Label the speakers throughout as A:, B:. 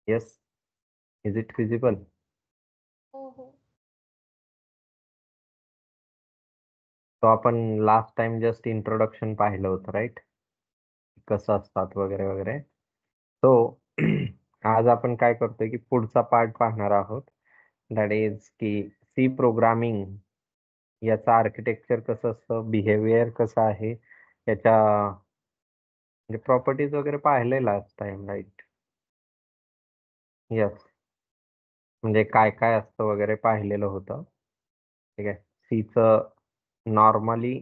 A: Yes. Is it feasible?
B: हो हो.
A: तो आपण लास्ट टाइम जस्ट इंट्रोडक्शन पाहिलं होतं, राईट? कसं असतात वगैरे वगैरे. तो आज आपण काय करतोय की पुढचा पार्ट पाहणार आहोत. दॅट इज की सी प्रोग्रामिंग याचं आर्किटेक्चर कसं असतं, बिहेवियर कसं आहे, याच्या म्हणजे प्रॉपर्टीज वगैरे पाहिले लास्ट टाइम, राईट? यस. म्हणजे काय काय असतं वगैरे पाहिलेलं होतं. ठीक आहे. सीचं नॉर्मली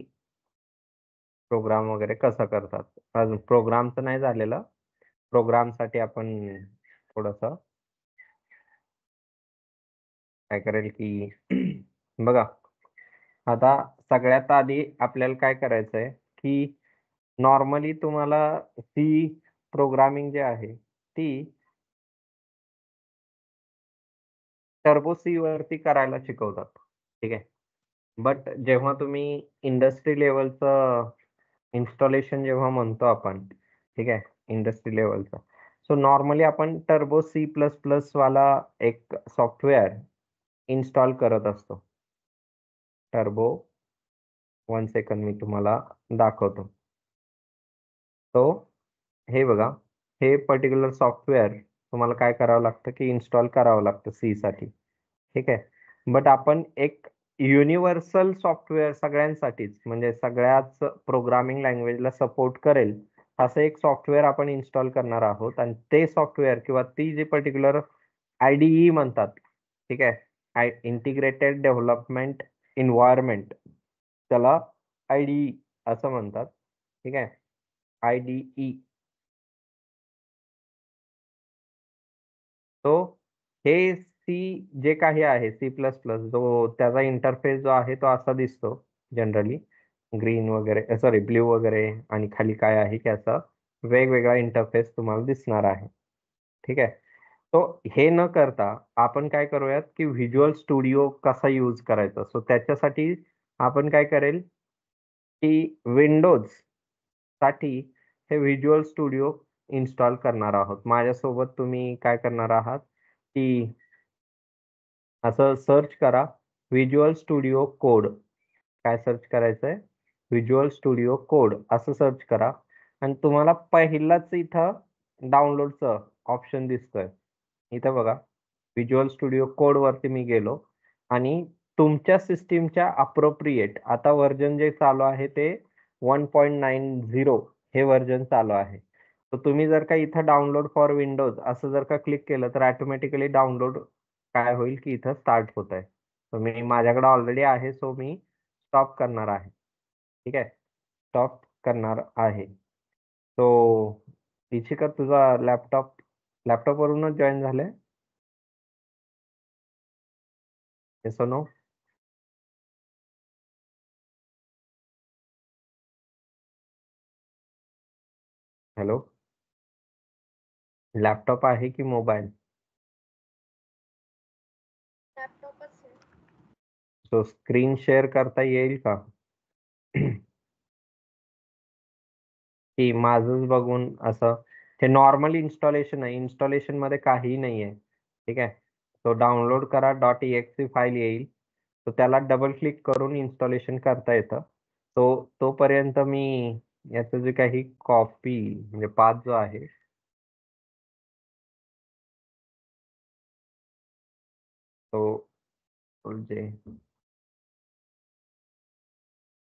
A: प्रोग्राम वगैरे कसं करतात. अजून प्रोग्रामचं नाही झालेलं. प्रोग्रामसाठी आपण थोडंसं काय करेल की बघा, आता सगळ्यात आधी आपल्याला काय करायचंय की नॉर्मली तुम्हाला सी प्रोग्रामिंग जे आहे ती टर्बो सी वरती करायला शिकवतात. ठीक आहे. बट जेव्हा तुम्ही इंडस्ट्री लेव्हलचं इन्स्टॉलेशन जेव्हा म्हणतो आपण, ठीक आहे, इंडस्ट्री लेव्हलचं. सो नॉर्मली आपण टर्बो सी प्लस प्लस वाला एक सॉफ्टवेअर इन्स्टॉल करत असतो. टर्बो 1 सेकंड मी तुम्हाला दाखवतो. तो हे बघा, हे पर्टिक्युलर सॉफ्टवेअर तुम्हाला काय करावं लागतं की इन्स्टॉल करावं लागतं सीसाठी. ठीक आहे. बट आपण एक युनिव्हर्सल सॉफ्टवेअर सगळ्यांसाठीच म्हणजे सगळ्याच प्रोग्रामिंग लँग्वेजला सपोर्ट करेल असं एक सॉफ्टवेअर आपण इन्स्टॉल करणार आहोत आणि ते सॉफ्टवेअर किंवा ती जी पर्टिक्युलर IDE म्हणतात. ठीक आहे. इंटिग्रेटेड डेव्हलपमेंट एन्व्हायरमेंट, त्याला IDE असं म्हणतात. ठीक आहे. IDE. तो हे सी जे काही आहे सी प्लस प्लस जो त्याचा इंटरफेस जो आहे तो असा दिसतो जनरली. ग्रीन वगैरे, सॉरी ब्ल्यू वगैरे, आणि खाली काय आहे की असा वेगवेगळा इंटरफेस तुम्हाला दिसणार आहे. ठीक आहे. तो हे न करता आपण काय करूयात की व्हिज्युअल स्टुडिओ कसा यूज करायचा. सो त्याच्यासाठी आपण काय करेल की विंडोज साठी हे व्हिज्युअल स्टुडिओ इन्स्टॉल करणार आहोत. माझ्यासोबत तुम्ही काय करणार आहात की असं सर्च करा व्हिज्युअल स्टुडिओ कोड. काय सर्च करायचंय? व्हिज्युअल स्टुडिओ कोड असं सर्च करा आणि तुम्हाला पहिलाच इथं डाउनलोडचं ऑप्शन दिसतोय. इथं बघा, व्हिज्युअल स्टुडिओ कोड वरती मी गेलो आणि तुमच्या सिस्टीमच्या अप्रोप्रिएट आता व्हर्जन जे चालू आहे ते 1.90 हे व्हर्जन चालू आहे. तर तुम्ही जर का इथं डाउनलोड फॉर विंडोज असं जर का क्लिक केलं तर ऑटोमॅटिकली डाउनलोड काय होईल की इथं स्टार्ट होत आहे. तर मी माझ्याकडे ऑलरेडी आहे, सो मी स्टॉप करणार आहे. ठीक आहे. स्टॉप करणार आहे. सो इशिका, तुझा लॅपटॉपवरूनच जॉईन झालाय? Yes no? हॅलो. लॅपटॉप आहे की मोबाईल?
B: लॅपटॉपच आहे.
A: सो स्क्रीन शेअर करता येईल का? की माझंच बघून असं. हे नॉर्मल इन्स्टॉलेशन आहे. इन्स्टॉलेशन मध्ये काहीही नाहीये. ठीक आहे. तो डाउनलोड करा .exe फाईल येईल. तो त्याला डबल क्लिक करून इन्स्टॉलेशन करता येतं. तोपर्यंत मी याचं जे काही कॉपी म्हणजे पाथ जो आहे तो म्हणजे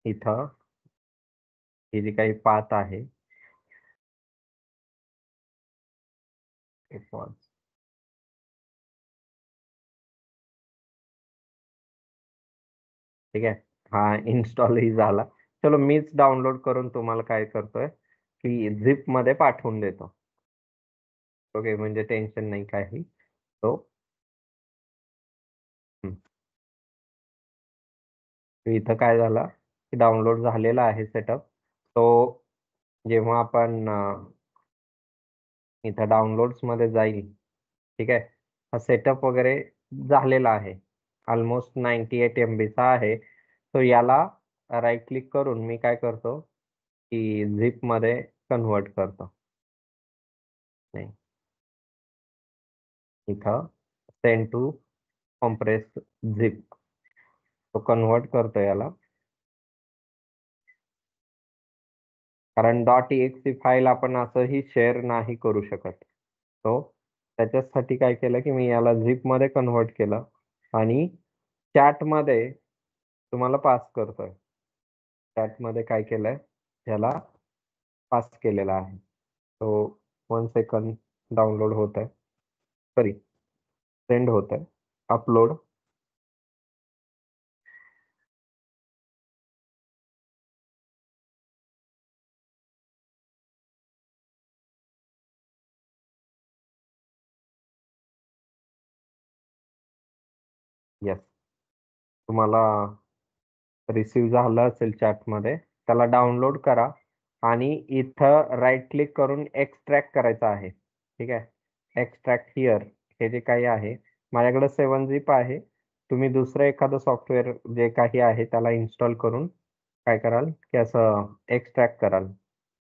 A: इथं ही जी काही पाथ आहे ठीक आहे. हा इन्स्टॉलही झाला. चलो मीच डाउनलोड करून तुम्हाला काय करतोय की झिप मध्ये पाठवून देतो. ओके, म्हणजे टेन्शन नाही काही. तो हं. इथं काय झालं की डाउनलोड झालेला आहे सेटअप. तो जेव्हा आपण इथं डाउनलोड्स मध्ये जाईल, ठीक आहे, हा सेटअप वगैरे झालेला आहे. ऑलमोस्ट 98 MBचा आहे. तो याला राईट क्लिक करून मी काय करतो की झिप मध्ये कन्वर्ट करतो. नाही, इथं सेंड टू कॉम्प्रेस झिप, तो कन्वर्ट करतो याला, कारण .exe फाईल आपण असंही शेअर नाही करू शकत. तो त्याच्यासाठी काय केलं की मी याला झिप मध्ये कन्वर्ट केलं आणि चॅट मध्ये तुम्हाला पास करतोय. चॅट मध्ये काय केलंय, याला पास केलेला आहे. तो 1 सेकंद डाउनलोड होत आहे, सॉरी सेंड होत आहे, अपलोड. येस, तुम्हाला रिसीव झालं असेल चॅटमध्ये, त्याला डाउनलोड करा आणि इथं राईट क्लिक करून एक्सट्रॅक्ट करायचं आहे. ठीक आहे, एक्सट्रॅक्ट हिअर हे जे काही आहे, माझ्याकडे 7-zip आहे. तुम्ही दुसरं एखादं सॉफ्टवेअर जे काही आहे त्याला इन्स्टॉल करून काय कराल की असं एक्सट्रॅक्ट कराल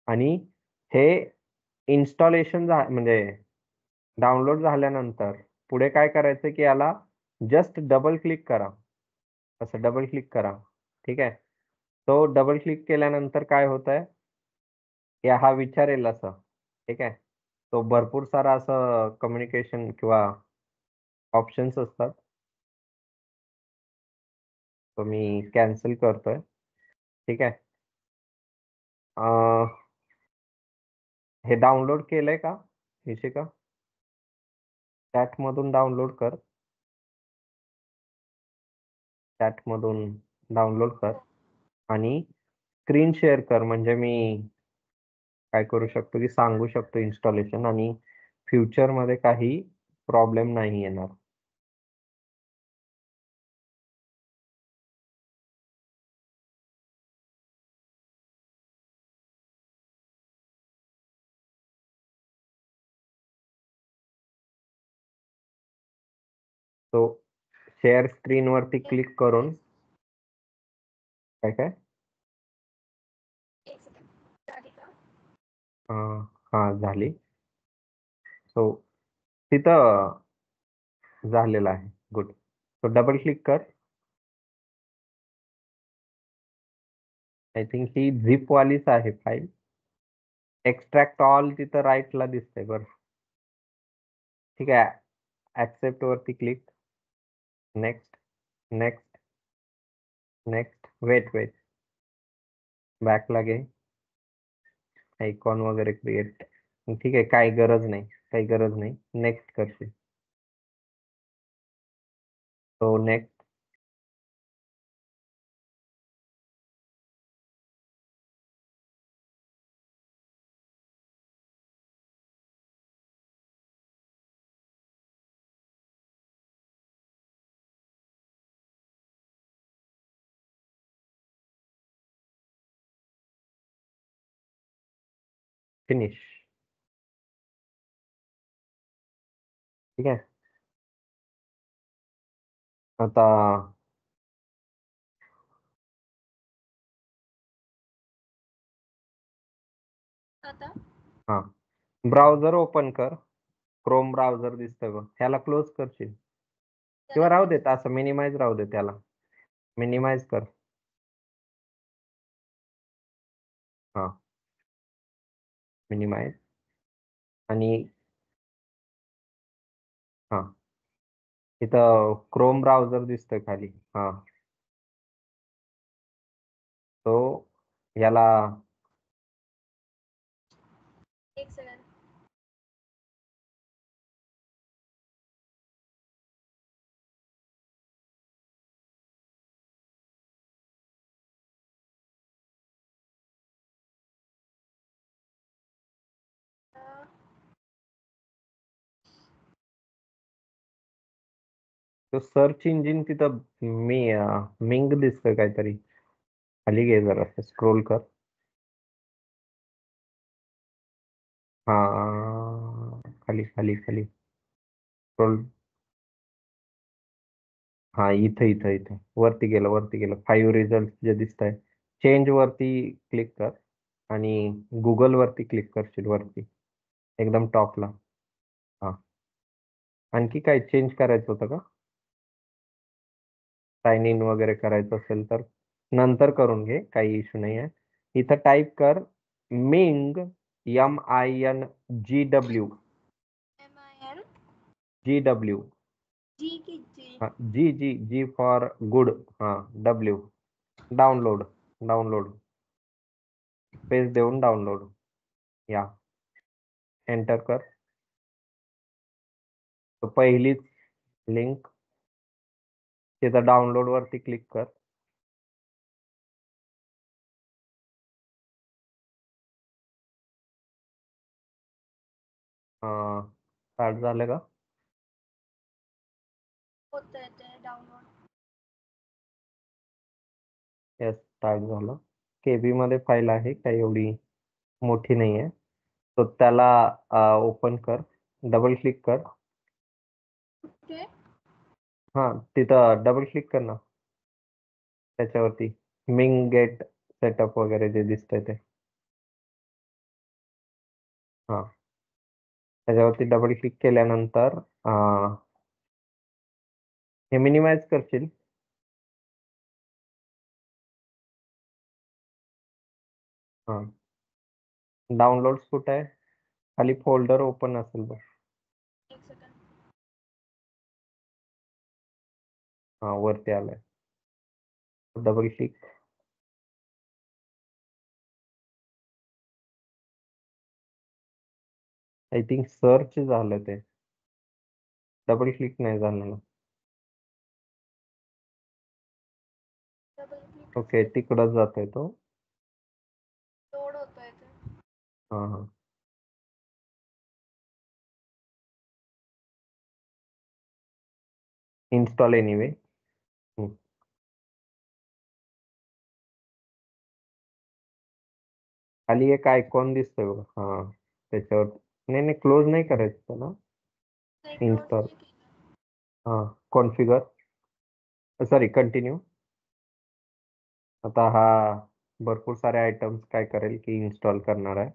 A: आणि हे इन्स्टॉलेशन म्हणजे डाउनलोड झाल्यानंतर पुढे काय करायचं की याला जस्ट डबल क्लिक करा, असं डबल क्लिक करा. ठीक आहे, तो डबल क्लिक केल्यानंतर काय होत आहे, या हा विचारेल असं. ठीक आहे, तो भरपूर सारा असं कम्युनिकेशन किंवा ऑप्शन्स असतात, तो मी कॅन्सल करतोय. ठीक आहे, हे डाउनलोड केलंय का इशिका? चॅट मधून डाउनलोड कर, चॅट मधून डाउनलोड कर आणि स्क्रीन शेअर कर, म्हणजे मी काय करू शकतो की सांगू शकतो इन्स्टॉलेशन, आणि फ्युचर मध्ये काही प्रॉब्लेम नाही येणार. तो शेअर स्क्रीन वरती क्लिक करून काय काय
B: एक सेकंड. झाली का?
A: हा झाली. सो तिथं झालेलं आहे. गुड. तो डबल क्लिक कर. आय थिंक ही झिप वालीच आहे फाईल. एक्स्ट्रॅक्ट ऑल तिथं राईटला दिसतंय बरं. ठीक आहे, ऍक्सेप्ट वरती click. Next, next, next. Wait बॅक लागे, आयकॉन वगैरे क्रिएट. ठीक आहे, काही गरज नाही, काही गरज नाही. नेक्स्ट करशील तो नेक्स्ट. फिनिश. ठीक आहे, आता
B: आता
A: हा ब्राउझर ओपन कर. क्रोम ब्राउझर दिसतोय बघ, त्याला क्लोज करशील किंवा
B: त्याला
A: राहू
B: close
A: देत असं, मिनिमाइज राहू दे, त्याला मिनिमाइज कर. हा, मिनिमाइज. आणि हा, इथं क्रोम ब्राउझर दिसतोय खाली. हा, तो याला
B: एक सेकंड.
A: तो सर्च इंजिन तिथं मी मिंग दिसतोय काहीतरी, खाली घे जरा, स्क्रोल कर. हा, खाली खाली खाली स्क्रोल. हा, इथं इथं इथं वरती गेलं, वरती गेलं. 5 रिझल्ट जे दिसत आहे, चेंज वरती क्लिक कर आणि गुगल वरती क्लिक करशील वरती एकदम टॉपला. हा, आणखी काय चेंज करायचं होतं का? साइन इन वगैरे करायचं असेल तर नंतर करून घे, काही इश्यू नाही आहे. इथं टाईप कर मिंग MINGW
B: MIN
A: GW
B: जी की जी.
A: जी जी जी फॉर गुड. हां W डाउनलोड डाउनलोड पेज देऊन डाउनलोड या एंटर कर. तर पहिलीच लिंक तिथं डाउनलोड वरती क्लिक कर. स्टार्ट झालं का?
B: होतंय ते डाउनलोड.
A: येस स्टार्ट झालं. KB मध्ये फाईल आहे, काही एवढी मोठी नाही आहे. तर त्याला ओपन कर, डबल क्लिक कर.
B: कुठे?
A: हां तिथं डबल क्लिक कर ना त्याच्यावरती. मिंग गेट सेटअप वगैरे जे दिसतंय ते. हां त्याच्यावरती डबल क्लिक केल्यानंतर हे मिनिमाइज करशील. हां डाउनलोड्स कुठे आहे? खाली फोल्डर ओपन असेल बघ.
B: एक सेकंड.
A: हां वरती आलंय, double click. I think search झालं ते, डबल क्लिक नाही झालं ना.
B: Double click.
A: ओके तिकडंच जातोय तो.
B: लोड होतोय ते.
A: हां हां इन्स्टॉल एनिवे. खाली एक आयकॉन दिसतोय बघ, हां त्याच्यावर. नाही नाही क्लोज नाही करायचं त्याला.
B: नाही क्लोज
A: इन्स्टॉल.
B: नाही केलं.
A: हां कॉन्फिगर सॉरी कंटिन्यू. आता हा भरपूर सारे आयटम्स काय करेल की इन्स्टॉल करणार आहे.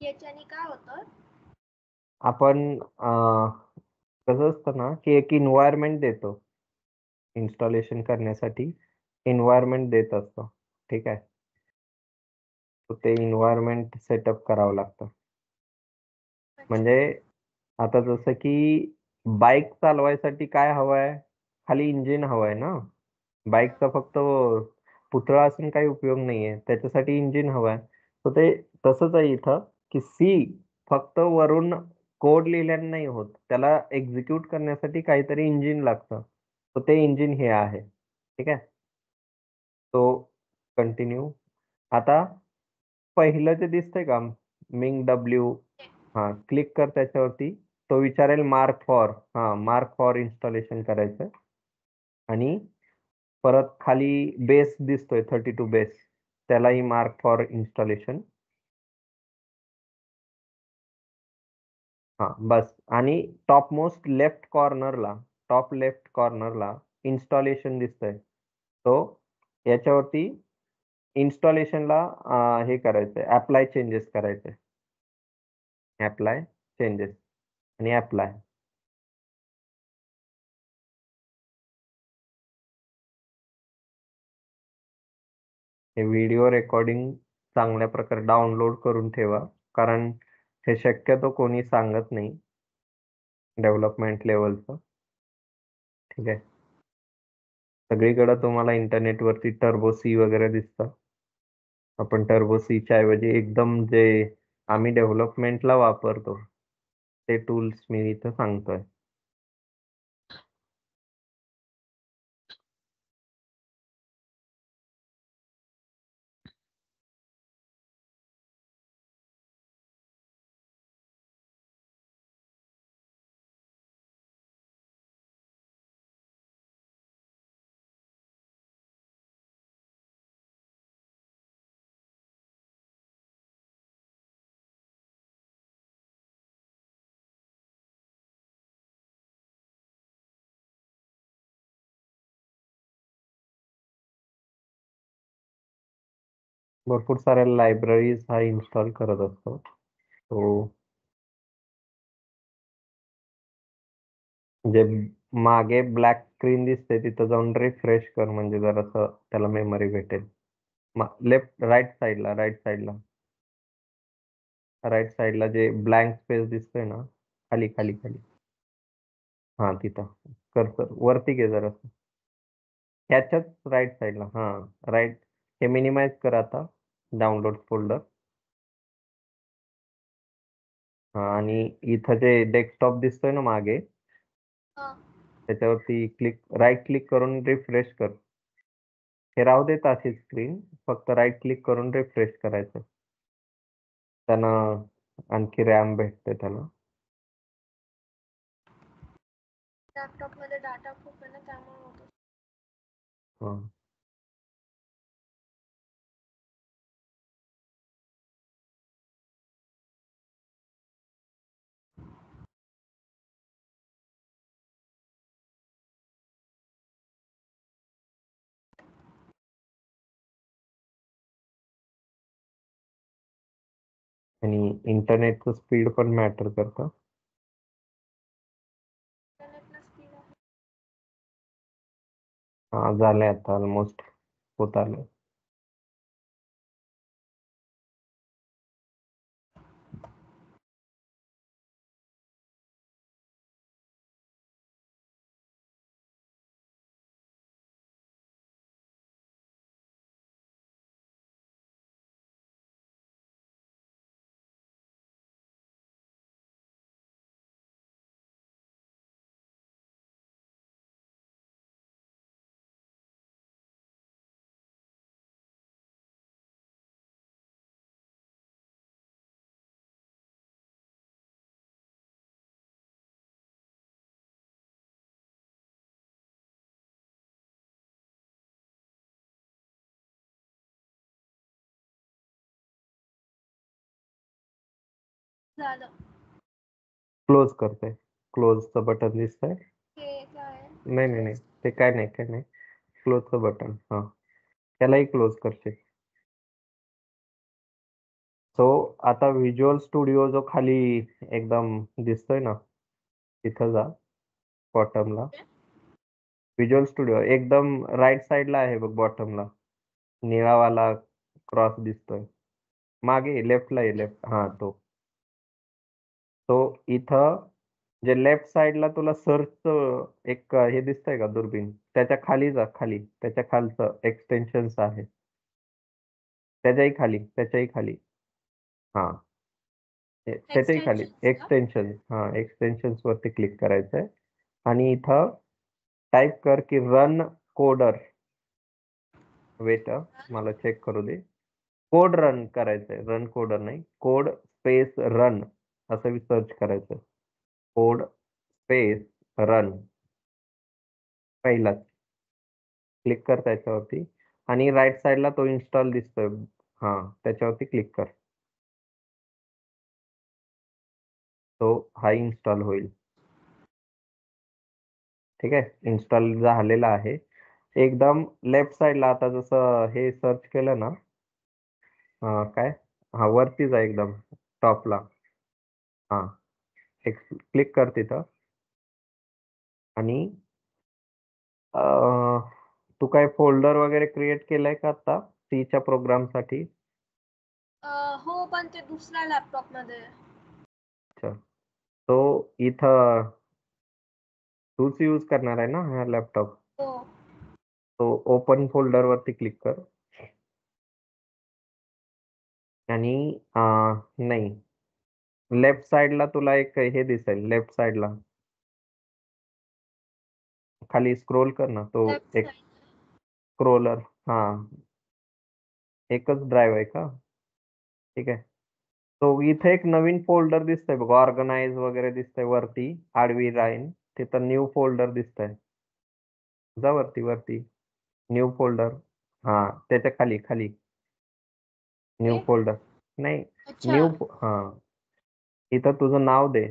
B: याच्याने काय होतं?
A: आपण कसं असतं ना की एक इन्व्हायरमेंट देतो इन्स्टॉलेशन करण्यासाठी. इन्व्हायरमेंट देत असतो, ठीक आहे. तर ते इन्व्हायरमेंट सेटअप करावं लागतं. म्हणजे आता जसं की बाईक चालवायसाठी काय हवंय? खाली इंजिन हवंय ना. बाईकचा फक्त पुतळा असून काही उपयोग नाहीये, त्याच्यासाठी इंजिन हवंय. तर ते तसंच आहे इथं की फक्त वरून कोड लिहिल्याने नाही होत, त्याला एक्झिक्यूट करण्यासाठी काहीतरी इंजिन लागतं. तर ते इंजिन हे आहे, ठीक आहे. तो कंटिन्यू. आता पहिलं जे दिसतंय का मिंग डब्ल्यू, हां क्लिक कर त्याच्यावरती. तो विचारेल मार्क फॉर इन्स्टॉलेशन करायचं. आणि परत खाली बेस दिसतोय 32 बेस, त्यालाही मार्क फॉर इन्स्टॉलेशन. हां बस. आणि टॉप लेफ्ट कॉर्नरला इन्स्टॉलेशन दिसतंय. तो याच्यावरती इन्स्टॉलेशनला हे करायचंय, अप्लाय चेंजेस करायचे. अप्लाय चेंजेस आणि अप्लाय. हे व्हिडिओ रेकॉर्डिंग चांगल्या प्रकारे डाउनलोड करून ठेवा, कारण हे शक्यतो कोणी सांगत नाही डेव्हलपमेंट लेवलचं, ठीक आहे. सगळीकडे तुम्हाला इंटरनेटवरती टर्बो सी वगैरे दिसतं. आपण टर्बो सीच्या ऐवजी एकदम जे आम्ही डेव्हलपमेंटला वापरतो ते टूल्स मी इथं सांगतोय. भरपूर साऱ्या लायब्ररीज हा इन्स्टॉल करत असतो. तो जे मागे ब्लॅक स्क्रीन दिसते तिथं जाऊन रिफ्रेश कर म्हणजे जरासं त्याला मेमरी भेटेल. लेफ्ट राईट साईडला जे ब्लँक स्पेस दिसतोय ना, खाली खाली खाली हा तिथं कर्सर वरती घे जरासं. ह्याच्याच राईट साईडला राईट. हे मिनिमाइज कर आता डाउनलोड फोल्डर. आणि इथं जे डेस्कटॉप दिसतोय ना मागे
B: हा
A: त्याच्यावरती राईट क्लिक करून रिफ्रेश कर. हे राहू देत अशी स्क्रीन, फक्त राईट क्लिक करून रिफ्रेश करायचं. त्यानं आणखी रॅम भेटते त्याला.
B: लॅपटॉप मध्ये डाटा खूप आहे ना त्यामुळे होतो.
A: हा. आणि इंटरनेटचं स्पीड पण मॅटर करतं.
B: इंटरनेटला स्पीड आहे.
A: झालंय आता ऑलमोस्ट होत आलं.
B: झालं.
A: क्लोज करते. क्लोजचं बटन दिसतंय.
B: हे काय
A: नाही ते काय नाही क्लोजचं बटन त्यालाही क्लोज करते. सो आता व्हिज्युअल स्टुडिओ जो खाली एकदम दिसतोय ना तिथं जा बॉटमला. व्हिज्युअल स्टुडिओ एकदम राईट साईडला आहे बघ बॉटमला. निळावाला क्रॉस दिसतोय. मागे लेफ्टला आहे तो. तो इथं जे लेफ्ट साईडला तुला सर्च एक हे दिसतंय का दुर्बीण, त्याच्या खाली जा. त्याच्या खालचं एक्सटेन्शन्स आहे. त्याच्याही खाली हा त्याच्याही खाली एक्सटेन्शन्स वरती क्लिक करायचंय. आणि इथं टाईप कर की रन कोडर. वेट मला चेक करू दे. कोड रन करायचंय, रन कोडर नाही, कोड स्पेस रन असं सर्च करायचं. कोड स्पेस रन पहिलाच क्लिक कर त्याच्यावरती. आणि राईट साईडला तो इन्स्टॉल दिसतोय त्याच्यावरती क्लिक कर. तो हा इन्स्टॉल होईल. ठीक आहे, इन्स्टॉल झालेला आहे. एकदम लेफ्ट साईडला आता जसं हे सर्च केलं ना काय वरती जा एकदम टॉपला. क्लिक कर तिथं. आणि तू काय फोल्डर वगैरे क्रिएट केलंय का आता सीच्या प्रोग्रामसाठी?
B: हो पण ते दुसऱ्या लॅपटॉप मध्ये आहे.
A: अच्छा, तो इथं तूच यूज करणार आहे ना हा लॅपटॉप?
B: हो
A: तो ओपन फोल्डर वरती क्लिक कर. आणि नाही, लेफ्ट साईडला तुला एक हे दिसेल. लेफ्ट साईडला खाली स्क्रोल कर ना, तो
B: लेफ्ट
A: एक
B: साइड.
A: स्क्रोलर. एकच ड्राईव्ह आहे का? ठीक आहे. तो इथे एक नवीन फोल्डर दिसतंय बघ, ऑर्गनाइज वगैरे दिसतंय वरती आडवी लाईन. तिथं न्यू फोल्डर दिसतंय. जा वरती न्यू फोल्डर. त्याच्या खाली न्यू
B: हे?
A: फोल्डर. नाही,
B: अच्छा
A: न्यू इथं तुझं नाव दे.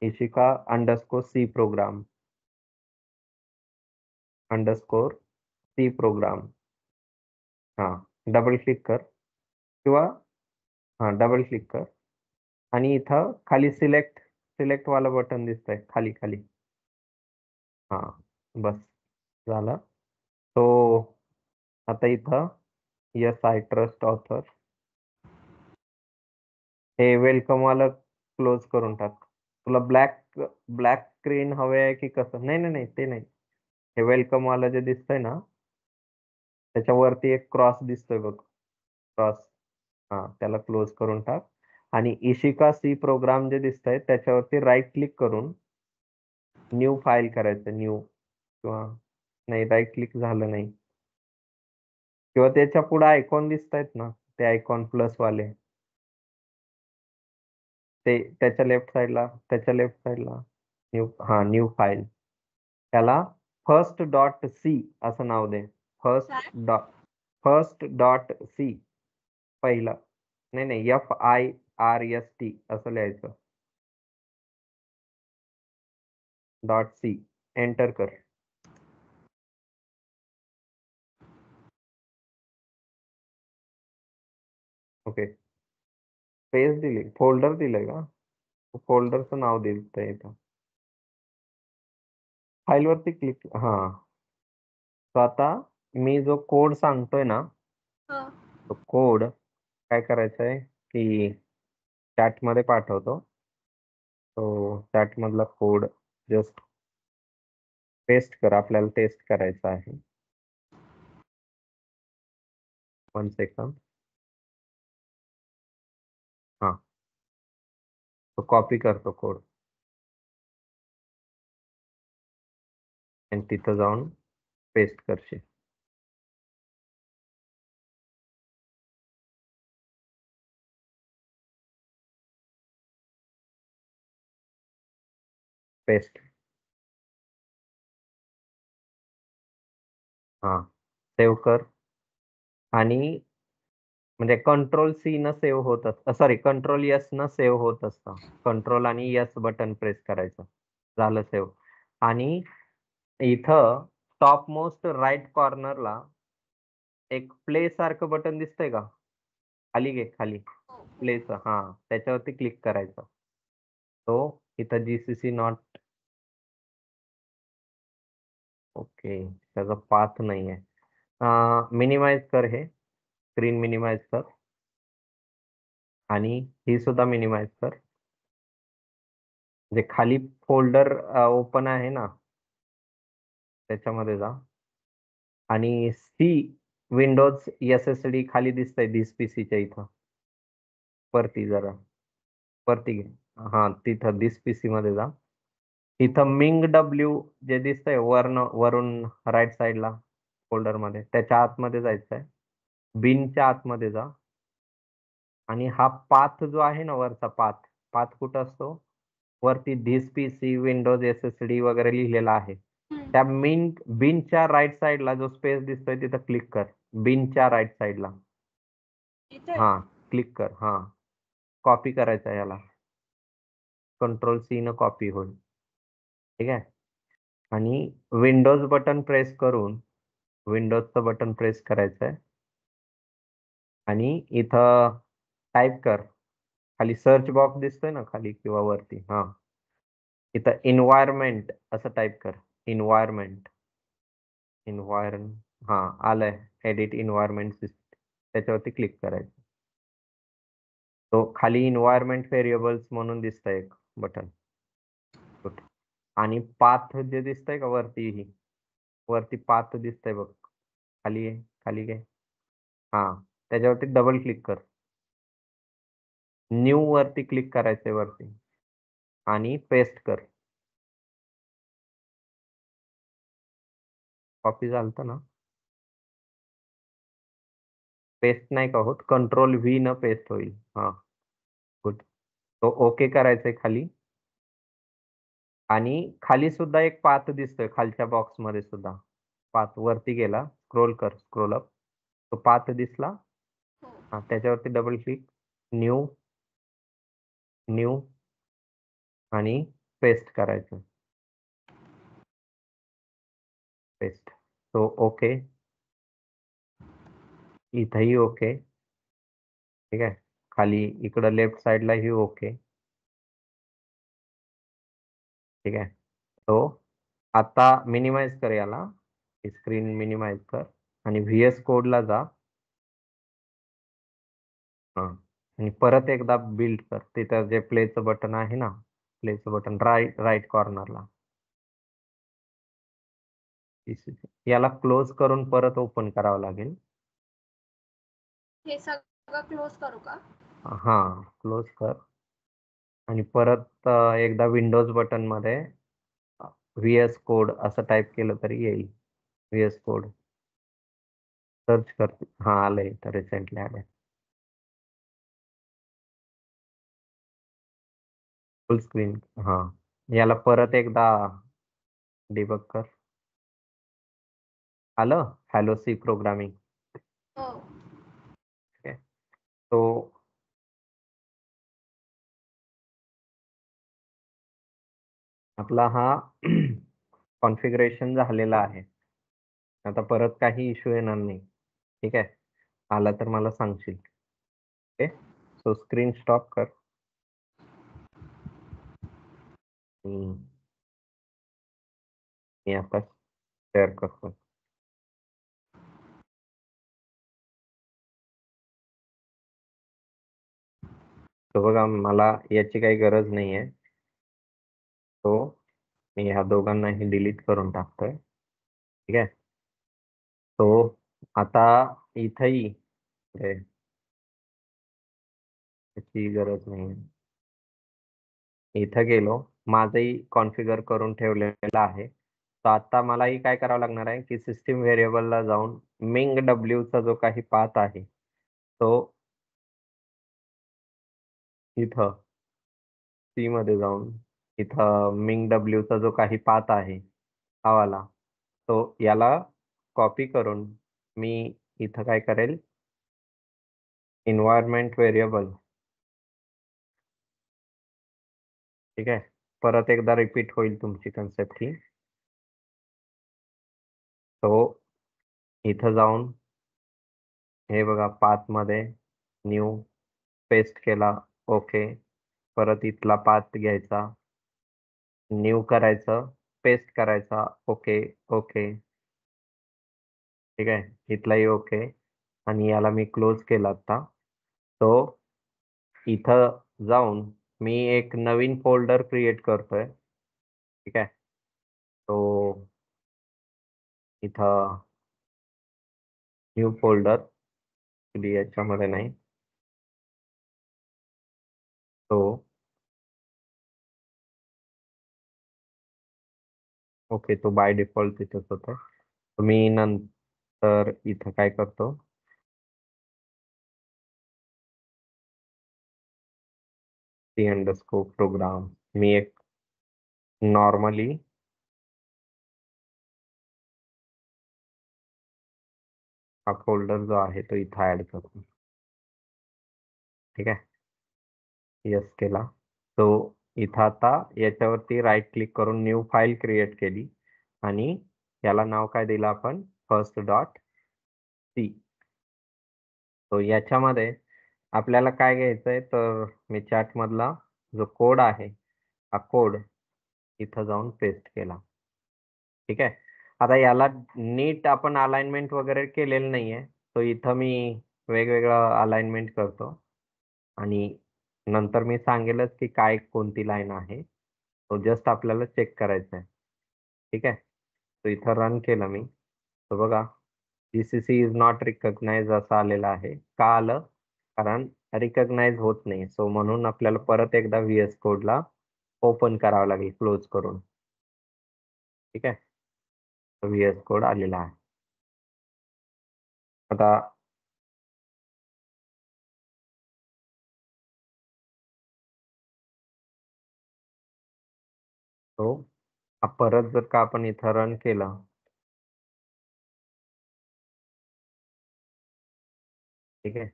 A: Ishika _C program _C program. Double click कर. किंवा हा डबल क्लिक कर आणि इथं खाली सिलेक्ट वाला बटन दिसतंय खाली खाली. हा बस झालं. तो आता इथं यस आय ट्रस्ट ऑथर हे वेलकम वाला क्लोज करून टाक. तुला ब्लॅक स्क्रीन हवे आहे की कसं? नाही नाही नाही ते नाही. हे वेलकम वाला जे दिसतंय ना त्याच्यावरती एक क्रॉस दिसतोय बघ, क्रॉस. हा त्याला क्लोज करून टाक आणि इशिका सी प्रोग्राम जे दिसतंय त्याच्यावरती राईट क्लिक करून न्यू फाईल करायचं, न्यू. किंवा नाही, राईट क्लिक झालं नाही. किंवा त्याच्या पुढे आयकॉन दिसतायत ना, ते आयकॉन प्लस वाले, ते त्याच्या लेफ्ट साईडला न्यू फाईल. त्याला first.c असं नाव दे.
B: काय?
A: फर्स्ट डॉट सी पहिलं. नाही नाही, FIRST असं लिहायचं. .c एंटर कर. ओके, स्पेस दिली, फोल्डर दिलंय का? फोल्डरचं नाव दिलंय इथं. फाईल वरती क्लिक. हा, तो आता मी जो कोड सांगतोय ना,
B: हा.
A: तो कोड काय करायचा आहे की चॅट मध्ये पाठवतो. तो चॅट मधला कोड जस्ट पेस्ट कर, आपल्याला टेस्ट करायचा आहे. 1 सेकंड. हा, तो कॉपी करतो कोड आणि तिथं जाऊन पेस्ट करशील. पेस्ट. हा, सेव्ह कर. आणि म्हणजे कंट्रोल-C न सेव्ह होत असतं, सॉरी कंट्रोल-S न सेव्ह होत असतं. कंट्रोल आणि S बटन प्रेस करायचं. झालं सेव्ह. आणि इथं टॉप मोस्ट राईट कॉर्नरला एक प्ले सारखं बटन दिसतंय का? खाली घे, खाली
B: हो, हो.
A: प्लेचं. हा, त्याच्यावरती क्लिक करायचं. तो इथं GCC नॉट. ओके, त्याचा पाथ नाहीये. मिनिमाइज कर, हे स्क्रीन मिनिमाइज कर आणि ही सुद्धा मिनिमाइज कर. जे खाली फोल्डर ओपन आहे ना त्याच्यामध्ये जा आणि सी विंडोज SSD खाली दिसतंय दिस पीसीच्या इथं. वरती जरा वरती घे. हा, तिथं दिस पीसी मध्ये जा. इथं मिंग डब्ल्यू जे दिसतंय वरून राईट साईडला फोल्डर मध्ये, त्याच्या आतमध्ये जायचंय. बिनच्या आतमध्ये जा आणि हा पाथ जो आहे ना वरचा पाथ, पाथ कुठं असतो? वरती धिस पीसी विंडोज SSD वगैरे लिहिलेला आहे. त्या बिनच्या राईट साईडला जो स्पेस दिसतोय तिथं क्लिक कर. बिनच्या राईट साईडला.
B: इथे.
A: हा, क्लिक कर. हा, कॉपी करायचा याला. कंट्रोल-C न कॉपी होईल. ठीक आहे. आणि विंडोज बटन प्रेस करून विंडोजचं बटन प्रेस करायचंय आणि इथं टाईप कर. खाली सर्च बॉक्स दिसतोय ना खाली किंवा वरती, हा, इथं एन्व्हायरमेंट असं टाईप कर. एन्व्हायरमेंट. हा, आलंय. एडिट एन्व्हायरमेंट सिस्टम, त्याच्यावरती क्लिक करायचं. तो खाली एन्व्हायरमेंट व्हेरिएबल्स म्हणून दिसतंय एक बटन. आणि पाथ जे दिसतंय का वरती पाथ दिसतंय बघ, खाली आहे, खाली घे. हा, त्याच्यावरती डबल क्लिक कर. न्यू वरती क्लिक करायचंय वरती आणि पेस्ट कर. कॉपी झालं ना? पेस्ट नाही का होत, कंट्रोल-V न पेस्ट होईल. हा, गुड. तो ओके करायचंय खाली. आणि खाली सुद्धा एक पाथ दिसतोय खालच्या बॉक्स मध्ये सुद्धा. पाथ वरती गेला, स्क्रोल कर, स्क्रोल अप. तो पाथ दिसला.
B: हो.
A: हा, त्याच्यावरती डबल क्लिक. न्यू न्यू आणि पेस्ट करायचं. पेस्ट. तो ओके. इथंही ओके. ठीक आहे. खाली इकडं लेफ्ट साईडला ही ओके. ठीक आहे. तो आता मिनिमाइज कर याला, स्क्रीन मिनिमाइज कर आणि व्हीएस कोडला जा. हा, आणि परत एकदा बिल्ड कर. तिथं जे प्लेचं बटन आहे ना, प्लेचं बटन राईट कॉर्नरला, याला क्लोज करून परत ओपन करावं लागेल.
B: हे सगळं क्लोज करू का?
A: हा, क्लोज कर आणि परत एकदा विंडोज बटन मध्ये व्हीएस कोड असं टाईप केलं तरी येईल. व्हीएस कोड सर्च कर. हा, आलंय तर रिसेंटली आलंय. फुल स्क्रीन. हा, याला परत एकदा डिबग कर. आलं हॅलो सी प्रोग्रामिंग.
B: हो.
A: तो आपला हा कॉन्फिगरेशन झालेला आहे. आता परत काही इश्यू येणार नाही. ठीक आहे. आला तर मला सांगशील. ओके, सो स्क्रीन स्टॉप कर. हम्म, मी आता शेअर करतो. तो बघा, मला याची काही गरज नाही आहे. तो मी ह्या दोघांनाही डिलीट करून टाकतोय. ठीक आहे. तो आता इथंही याची गरज नाही. इथं गेलो, माझंही कॉन्फिगर करून ठेवलेलं आहे. तर आता मलाही काय करावं लागणार आहे की सिस्टीम व्हेरिएबलला जाऊन मिंग डब्ल्यूचा जो काही पाथ आहे तो इथं सी मध्ये जाऊन इथं मिंग डब्ल्यूचा जो काही पाथ आहे हा वाला, तो याला कॉपी करून मी इथं काय करेल, एन्व्हायरमेंट व्हेरिएबल. ठीक आहे. परत एकदा रिपीट होईल तुमची कन्सेप्ट ही. तो इथं जाऊन हे बघा पाथ मध्ये न्यू पेस्ट केला. ओके. परत इथला पाथ घ्यायचा, न्यू करायचं, पेस्ट करायचा. ओके. ओके. ठीक आहे. इथलाही ओके. आणि याला मी क्लोज केला आता. तो इथं जाऊन मी एक नवीन फोल्डर क्रिएट करतोय. ठीक आहे. तो इथं न्यू फोल्डर याच्यामध्ये नाही, तो ओके, तो बाय डिफॉल्ट तिथंच होता. मी नंतर इथं काय करतो, सी अंडरस्कोर प्रोग्राम, मी एक नॉर्मली हा फोल्डर जो आहे तो इथं ऍड करतो. ठीक आहे. यस केला. तो इथं आता याच्यावरती राईट क्लिक करून न्यू फाईल क्रिएट केली आणि याला नाव काय दिलं आपण, फर्स्ट डॉट सी. तो याच्यामध्ये आपल्याला काय घ्यायचंय, तर मी चॅट मधला जो कोड आहे हा कोड इथं जाऊन पेस्ट केला. ठीक आहे. आता याला नीट आपण अलाइनमेंट वगैरे केलेलं नाहीये, तो इथं मी वेगवेगळं अलाइनमेंट करतो आणि नंतर मी सांगेलच की काय कोणती लाईन आहे. तो जस्ट आपल्याला चेक करायचा आहे. ठीक आहे. तो इथं रन केलं मी, तर बघा जीसीसी इज नॉट रिकग्नाइज असं आलेलं आहे. का आलं, कारण रिकग्नाइज होत नाही. सो म्हणून आपल्याला परत एकदा व्हीएस कोडला ओपन करावं लागेल क्लोज करून. ठीक आहे. व्हीएस कोड आलेला आहे. आता तो परत जर का आपण इथं रन केला, ठीक आहे,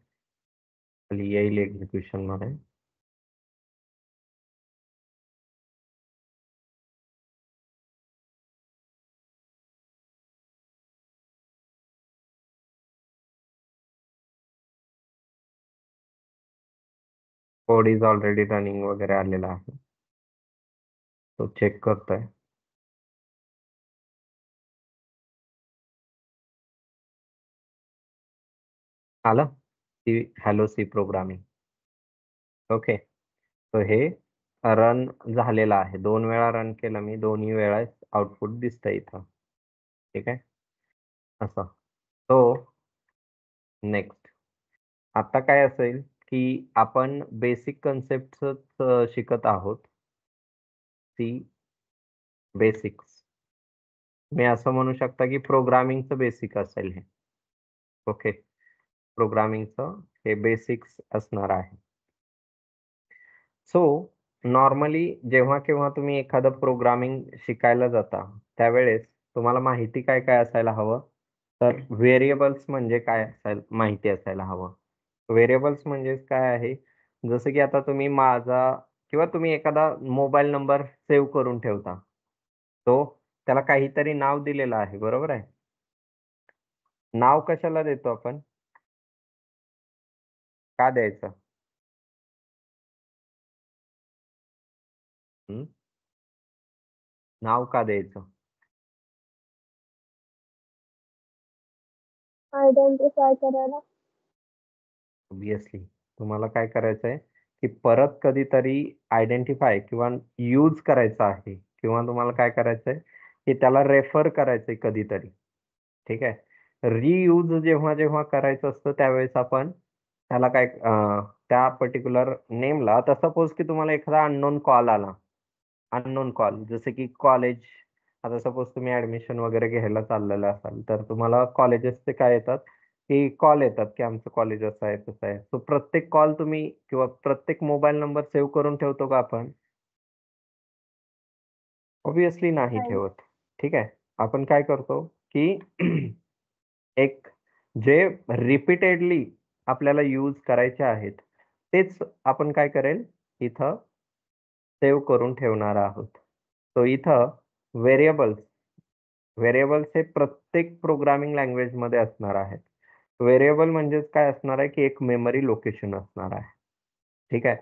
A: खाली येईल एक्झिक्युशन मध्ये. कोड इज ऑलरेडी रनिंग वगैरे आलेला आहे, तो चेक करतोय. आलं C, hello C programming. Okay, तर हे रन झालेलं आहे, 2 वेळा रन केलं मी, दोन्ही वेळा आउटपुट दिसतंय इथं. ठीक आहे, असं. तो नेक्स्ट आता काय असेल की आपण बेसिक कन्सेप्टच शिकत आहोत. सी बेसिक्स, मी असं म्हणू शकता की प्रोग्रामिंगचं बेसिक असेल हे. ओके, प्रोग्रामिंगचं हे बेसिक्स असणार आहे. सो नॉर्मली जेव्हा केव्हा तुम्ही एखादं प्रोग्रामिंग शिकायला जाता, त्यावेळेस तुम्हाला माहिती काय काय असायला हवं, तर व्हेरिएबल्स म्हणजे काय माहिती असायला हवं. व्हेरिएबल्स म्हणजे काय आहे, जसं की आता तुम्ही माझा किंवा तुम्ही एखादा मोबाईल नंबर सेव्ह करून ठेवता, तो त्याला काहीतरी नाव दिलेलं आहे, बरोबर आहे. नाव कशाला देतो आपण, का द्यायचं? हं? नाव का द्यायचं?
B: आयडेंटिफाय करायला.
A: ऑब्व्हियसली तुम्हाला काय करायचं आहे, की परत कधीतरी आयडेंटिफाय किंवा यूज करायचं आहे किंवा तुम्हाला काय करायचं आहे, की त्याला रेफर करायचंय कधीतरी. ठीक आहे. रियूज जेव्हा करायचं असतं त्यावेळेस आपण त्याला काय त्या पर्टिक्युलर नेमला, आता सपोज की तुम्हाला एखादा अननोन कॉल आला. अननोन कॉल जसे की कॉलेज, आता सपोज तुम्ही ॲडमिशन वगैरे घ्यायला चाललेलं असाल, तर तुम्हाला कॉलेजेसचे काय येतात, की कॉल येतात, की आमचं कॉलेज असं आहे, तसं आहे. सो प्रत्येक कॉल तुम्ही किंवा प्रत्येक मोबाईल नंबर सेव्ह करून ठेवतो का आपण? ऑब्व्हियसली नाही
B: नाही.
A: ठेवत. ठीक आहे. आपण काय करतो, की एक जे रिपीटेडली आपल्याला यूज करायचे आहेत, तेच आपण काय करेल, इथं सेव्ह करून ठेवणार आहोत. सो इथं व्हेरिएबल्स व्हेरिएबल्स हे प्रत्येक प्रोग्रामिंग लँग्वेजमध्ये असणार आहेत. व्हेरिएबल म्हणजेच काय असणार आहे, की एक मेमरी लोकेशन असणार आहे. ठीक आहे.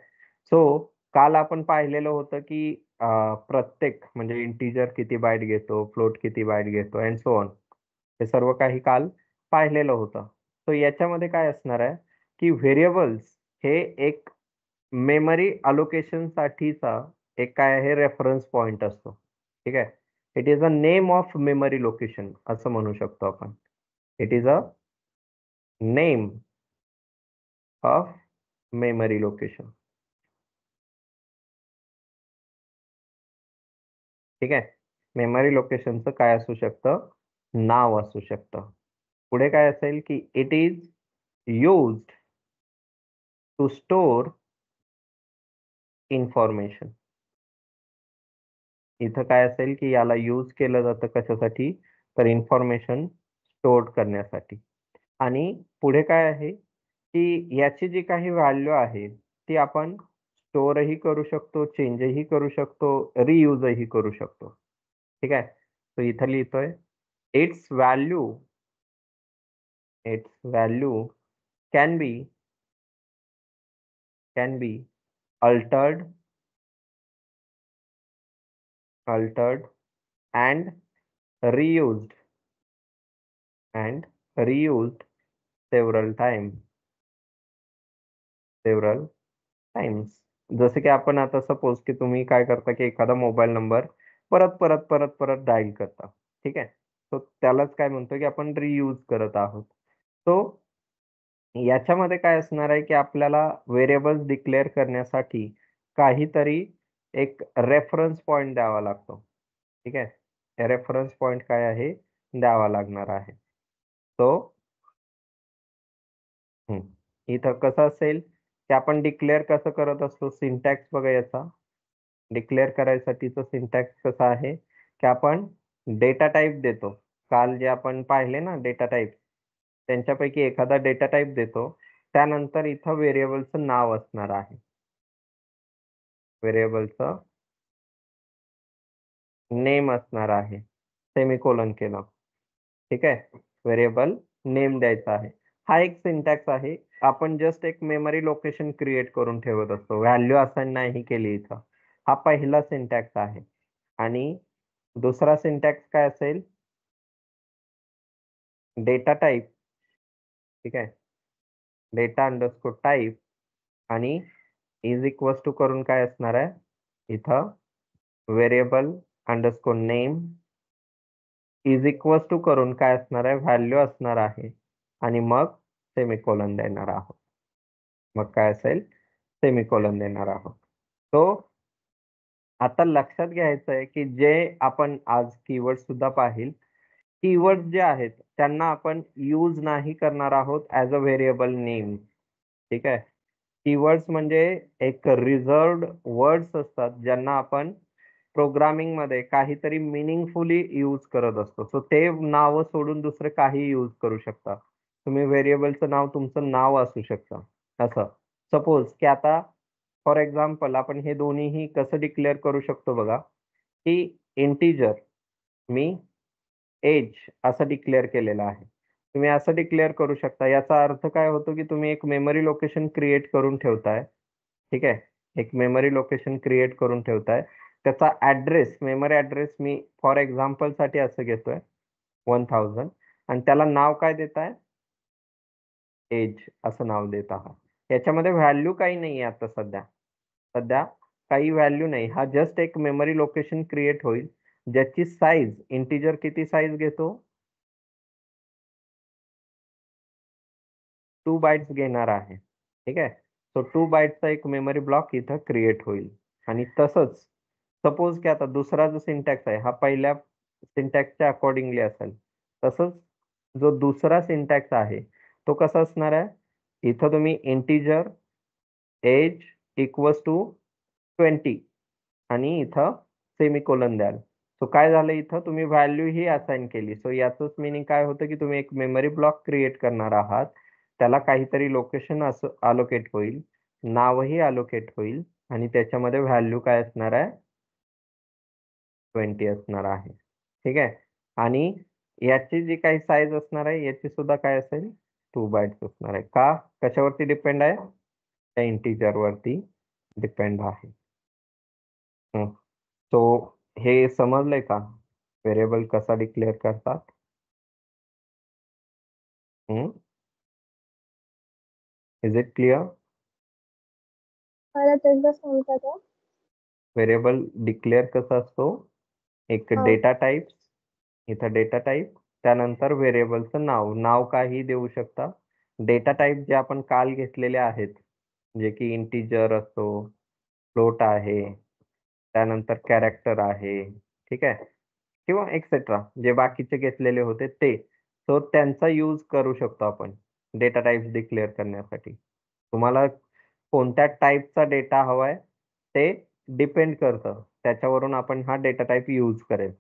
A: सो काल आपण पाहिलेलं होतं, की प्रत्येक म्हणजे इंटिजर किती बाईट घेतो, फ्लोट किती बाईट घेतो अँड सो ऑन. हे सर्व काही काल पाहिलेलं होतं. सो याच्यामध्ये काय असणार आहे, की व्हेरिएबल्स हे एक मेमरी अलोकेशनसाठीचा एक काय आहे, रेफरन्स पॉइंट असतो. ठीक आहे. It is a name of memory location असं म्हणू शकतो आपण. It is a name of memory location. ठीक आहे. मेमरी लोकेशनचं काय असू शकतं? नाव असू शकतं. पुढे काय असेल, की it is used to store information. इथं काय असेल, की याला यूज केलं जातं कशासाठी? तर इन्फॉर्मेशन स्टोअर करण्यासाठी. आणि पुढे काय आहे, की याची जी काही व्हॅल्यू आहे, ती आपण स्टोअरही करू शकतो, चेंजही करू शकतो, रियूजही करू शकतो. ठीक आहे. तर इथं लिहितोय, it's value it's value can be can be altered Altered and रियूज्ड and रियूज्ड several times. Several times. जसं की आपण आता सपोज की तुम्ही काय करता, की एखादा मोबाईल नंबर परत डायल करता. ठीक आहे. सो त्यालाच काय म्हणतो, की आपण रियूज करत आहोत. सो याच्यामध्ये काय असणार आहे, की आपल्याला व्हेरिएबल्स डिक्लेअर करण्यासाठी काहीतरी एक रेफरन्स पॉइंट द्यावा लागतो. ठीक आहे. रेफरन्स पॉइंट काय आहे? द्यावा लागणार आहे. सो हं. इथं कसं असेल, की आपण डिक्लेअर कसं करत असतो, सिंटॅक्स बघा याचा. डिक्लेअर करायसाठीचं सिंटॅक्स कसं आहे, की आपण डेटा टाइप देतो. काल जे आपण पाहिले ना डेटा टाइप, त्यांच्यापैकी एखादा डेटा टाइप देतो. त्यानंतर इथं व्हेरिएबलचं नाव असणार आहे. व्हेरिएबलचं नेम असणार आहे. सेमिकोलॉन केलं. ठीक आहे. व्हेरिएबल नेम द्यायचा आहे. हा एक सिंटॅक्स आहे. आपण जस्ट एक मेमरी लोकेशन क्रिएट करून ठेवत असतो. व्हॅल्यू असाइन नाही केली इथं. हा पहिला सिंटॅक्स आहे. आणि दुसरा सिंटॅक्स काय असेल? Data type. ठीक आहे. डेटा अंडरस्कोर टाइप आणि इज इक्वल्स टू करून काय असणार आहे? इथं variable underscore name is equals to करून काय असणार आहे? व्हॅल्यू असणार आहे. आणि मग सेमिकोलॉन देणार आहोत. मग काय असेल? सेमिकोलॉन देणार आहोत. तो आता लक्षात घ्यायचं आहे की जे आपण आज कीवर्ड सुद्धा पाहिल, कीवर्ड जे आहेत त्यांना आपण यूज नाही करणार आहोत ॲज अ व्हेरिएबल नेम. ठीक आहे. कीवर्ड्स म्हणजे एक रिझर्व्ड वर्ड्स असतात ज्यांना आपण प्रोग्रामिंग मध्ये काहीतरी मिनिंगफुली यूज करत असतो. सो ते नाव सोडून दुसरे काही यूज करू शकता. तुम्ही व्हेरिएबलचं नाव तुमचं नाव असू शकतं. असं सपोज की आता फॉर एक्झाम्पल आपण हे दोन्हीही कसं डिक्लेअर करू शकतो बघा, की इंटिजर मी एज असं डिक्लेअर केलेलं आहे. तुम्ही असं डिक्लेअर करू शकता. याचा अर्थ काय होतो, की तुम्ही एक मेमरी लोकेशन क्रिएट करून ठेवताय. ठीक आहे. एक मेमरी लोकेशन क्रिएट करून ठेवताय. त्याचा ॲड्रेस, मेमरी ॲड्रेस मी फॉर एक्झाम्पलसाठी असं घेतोय 1000 आणि त्याला नाव काय देताय? एज असं नाव देत आहात. याच्यामध्ये व्हॅल्यू काही नाहीये आता सध्या. सध्या काही व्हॅल्यू नाही. हा जस्ट एक मेमरी लोकेशन क्रिएट होईल, ज्याची साईज इंटिजर किती साईज घेतो? 2 बाइट्स घेणार आहे. ठीक आहे. सो 2 बाइट्सचा एक मेमरी ब्लॉक इथं क्रिएट होईल. आणि तसंच सपोज की आता दुसरा जो सिंटॅक्स आहे हा पहिल्या सिंटॅक्सच्या अकॉर्डिंगली असेल. तसंच जो दुसरा सिंटॅक्स आहे तो कसा असणार आहे? इथं तुम्ही इंटिजर एज इक्वल्स टू 20 आणि इथं सेमिकोलॉन द्याल. सो काय झालं इथं तुम्ही व्हॅल्यू ही असाइन केली. सो याचंच मीनिंग काय होतं, की तुम्ही एक मेमरी ब्लॉक क्रिएट करणार आहात. त्याला काहीतरी लोकेशन असं अलोकेट होईल, नावही अलोकेट होईल आणि त्याच्यामध्ये व्हॅल्यू काय असणार आहे? 20 असणार आहे. ठीक आहे. आणि याची जी काही साईज असणार आहे याची सुद्धा काय असेल? 2 बाइट्स असणार आहे. का? कशावरती डिपेंड आहे? त्या इंटिजर वरती डिपेंड आहे. सो हे समजलंय का? व्हेरिएबल कसा डिक्लेअर करतात? Is it clear?
B: परत एकदा सांगता का?
A: व्हेरिएबल डिक्लेअर कसा असतो? एक
B: हा.
A: डेटा टाइप, इथं डेटा टाइप, त्यानंतर व्हेरिएबलचं नाव. नाव काहीही देऊ शकता. डेटा टाइप जे आपण काल घेतलेले आहेत, जे की इंटिजर असतो, फ्लोट आहे, त्यानंतर कॅरेक्टर आहे. ठीक आहे. किंवा एक्सेट्रा जे बाकीचे घेतलेले होते ते. सो त्यांचा यूज करू शकतो आपण डेटा टाइप्स डिक्लेअर करण्यासाठी. तुम्हाला कोणत्या टाइपचा डेटा हवाय ते डिपेंड करतं. त्याच्यावरून आपण हा डेटा टाइप यूज करेल.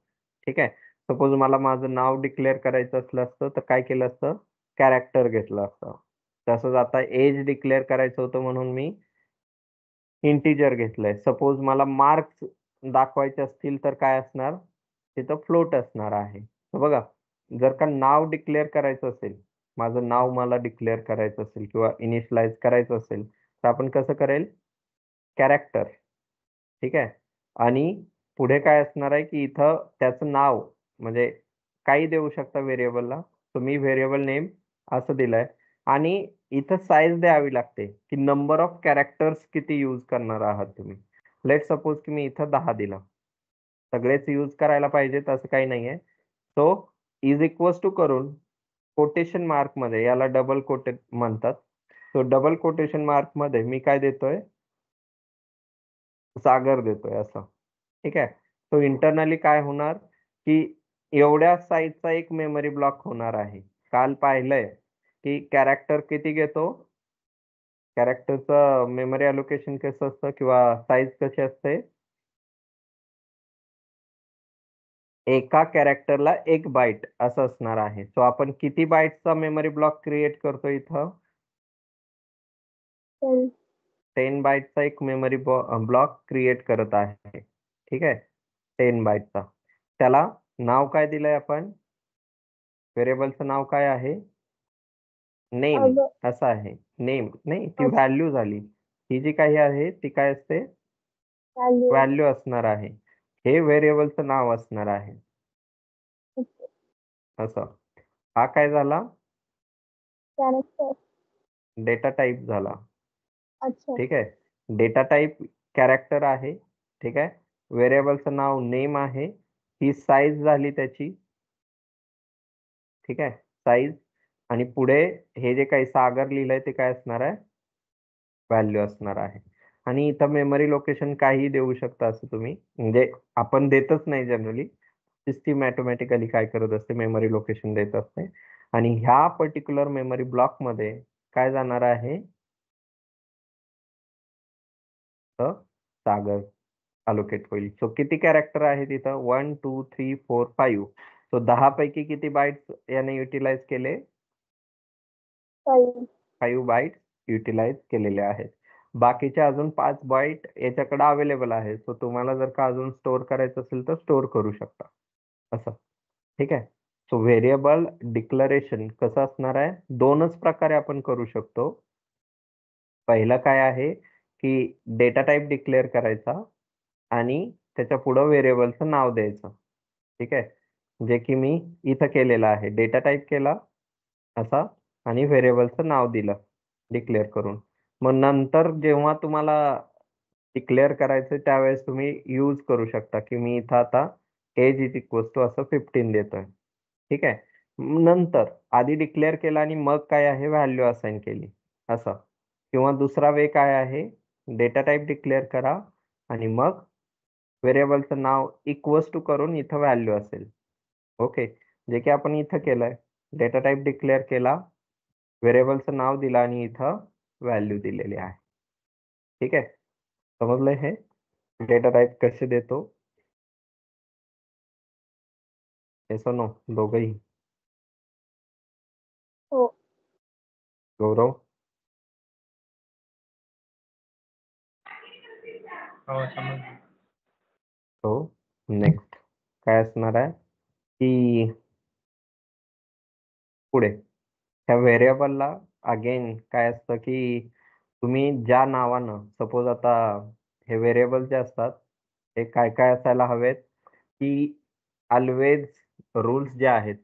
A: ठीक आहे. सपोज मला माझं नाव डिक्लेअर करायचं असलं असतं तर काय केलं असतं? कॅरेक्टर घेतलं असतं. तसंच आता एज डिक्लेअर करायचं होतं म्हणून मी इंटिजर घेतलंय. सपोज मला मार्क्स दाखवायचे असतील तर काय असणार? तिथं फ्लोट असणार आहे. तर बघा, जर का नाव डिक्लेअर करायचं असेल, माझं नाव मला डिक्लेअर करायचं असेल किंवा इनिशियलाइज करायचं असेल, तर आपण कसं करेल? कॅरेक्टर. ठीक आहे. आणि पुढे काय असणार आहे, की इथं त्याचं नाव म्हणजे काही देऊ शकता व्हेरिएबलला. तुम्ही व्हेरिएबल नेम असं दिलंय आणि इथं साईज द्यावी लागते, की नंबर ऑफ कॅरेक्टर्स किती यूज करणार आहात तुम्ही. लेट्स सपोज की मी इथं 10 दिलं. सगळेच यूज करायला पाहिजेत असं काही नाहीये. सो इज इक्वल्स टू करून कोटेशन मार्कमध्ये याला डबल कोटेड म्हणतात. सो डबल कोटेशन मार्कमध्ये मी काय देतोय? सागर देतोय असं. ठीक आहे. सो इंटरनली काय होणार, की एवढ्या साईजचा एक मेमरी ब्लॉक होणार आहे. काल पाहिलंय, की कॅरेक्टर किती घेतो? कॅरेक्टरचं मेमरी अलोकेशन कसं असतं किंवा साईज कशी असते? एका कॅरेक्टरला 1 बाइट असं असणार आहे. सो आपण किती बाइट्सचा मेमरी ब्लॉक क्रिएट करतो इथं?
B: 10.
A: 10 बाइटचा एक मेमरी ब्लॉक क्रिएट करत आहे. ठीक आहे. 10 बाइटचा. त्याला नाव काय दिलंय आपण? व्हेरिएबलचं नाव काय आहे? नेम
C: अगं
A: असं आहे. नेम नाही, ती
C: अच्छा,
A: व्हॅल्यू झाली. ही जी काही आहे ती काय असते?
C: व्हॅल्यू
A: व्हॅल्यू असणार आहे. हे व्हेरिएबलचं नाव असणार आहे. असं. हा काय झाला?
C: कॅरेक्टर.
A: डेटा टाइप झाला.
C: अच्छा,
A: ठीक आहे. डेटा टाइप कॅरेक्टर आहे. ठीक आहे. व्हेरिएबलचं नाव नेम आहे. ही साईज झाली त्याची. ठीक आहे. साईज आणि पुढे हे जे काही सागर लिहिलंय ते काय असणार आहे? व्हॅल्यू असणार आहे. आणि इथं मेमरी लोकेशन काहीही देऊ शकता असं तुम्ही, म्हणजे आपण देतच नाही जनरली. सिस्टीम ऑटोमॅटिकली काय करत असते, मेमरी लोकेशन देत असते. आणि ह्या पर्टिक्युलर मेमरी ब्लॉक मध्ये काय जाणार आहे? तर सागर अलोकेट होईल. सो किती कॅरेक्टर आहे तिथं? 1 2 3 4 5. सो 10 पैकी किती बाईट्स याने युटिलाइज केले?
C: 5.
A: 5 बाईट युटिलाइज केलेले आहेत. बाकीचे अजून 5 बाईट याच्याकडे अवेलेबल आहे. सो तुम्हाला जर का अजून स्टोअर करायचं असेल तर स्टोअर करू शकता. असं. ठीक आहे. सो व्हेरिएबल डिक्लरेशन कसं असणार आहे? दोनच प्रकारे आपण करू शकतो. पहिलं काय आहे की डेटा टाइप डिक्लेअर करायचा आणि त्याच्या पुढं व्हेरिएबलचं नाव द्यायचं. ठीक आहे. जे की मी इथं केलेलं आहे. डेटा टाइप केला असा आणि व्हेरिएबलचं नाव दिलं डिक्लेअर करून. मग नंतर जेव्हा तुम्हाला डिक्लेअर करायचं त्यावेळेस तुम्ही यूज करू शकता की मी इथं आता एज इज इक्वल्स टू असं 15 देतोय. ठीक आहे. नंतर आधी डिक्लेअर केलं आणि मग काय आहे व्हॅल्यू असाइन केली असं. किंवा दुसरा वे काय आहे, डेटा टाइप डिक्लेअर करा आणि मग व्हेरिएबलचं नाव इक्वल्स टू करून इथं व्हॅल्यू असेल. ओके. जे की आपण इथं केलंय. डेटा टाइप डिक्लेअर केला, व्हेरिएबलचं नाव दिलं आणि इथं व्हॅल्यू दिलेली आहे. ठीक आहे. समजलंय हे? डेटा टाइप कसे देतो? येस और नो दोघंही?
C: हो.
A: गौरव?
D: हो समजलं.
A: हो. नेक्स्ट काय असणार आहे की पुढे ह्या व्हेरिएबलला अगेन काय असतं की तुम्ही ज्या नावानं सपोज आता हे व्हेरिएबल जे असतात हे काय काय असायला हवेत की ऑलवेज रूल्स जे आहेत,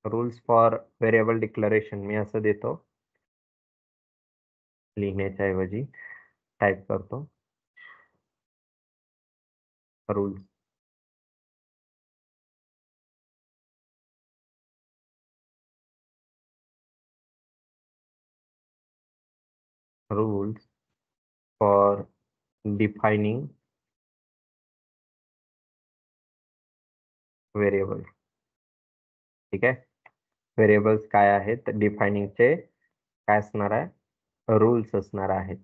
A: रूल्स फॉर व्हेरिएबल डिक्लरेशन मी असं देतो लिहिण्याच्या ऐवजी. टाईप करतो rules. rules for defining variable. ठीक आहे. व्हेरिएबल्स काय आहेत डिफाइनिंगचे काय असणार आहे? रूल्स असणार आहेत.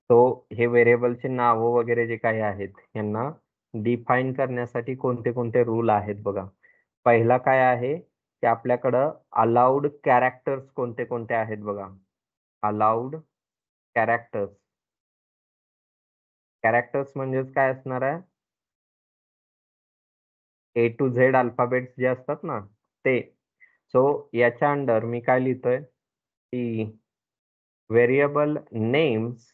A: तो हे व्हेरिएबलचे नावं वगैरे जे काही आहेत यांना डिफाईन करण्यासाठी कोणते कोणते रूल आहेत बघा. पहिला काय आहे की आपल्याकडं अलाउड कॅरेक्टर्स कोणते कोणते आहेत बघा. Allowed characters. कॅरेक्टर्स म्हणजेच काय असणार आहे? ए टू झेड अल्फाबेट्स जे असतात ना ते. सो याच्या अंडर मी काय लिहितोय की व्हेरिएबल नेम्स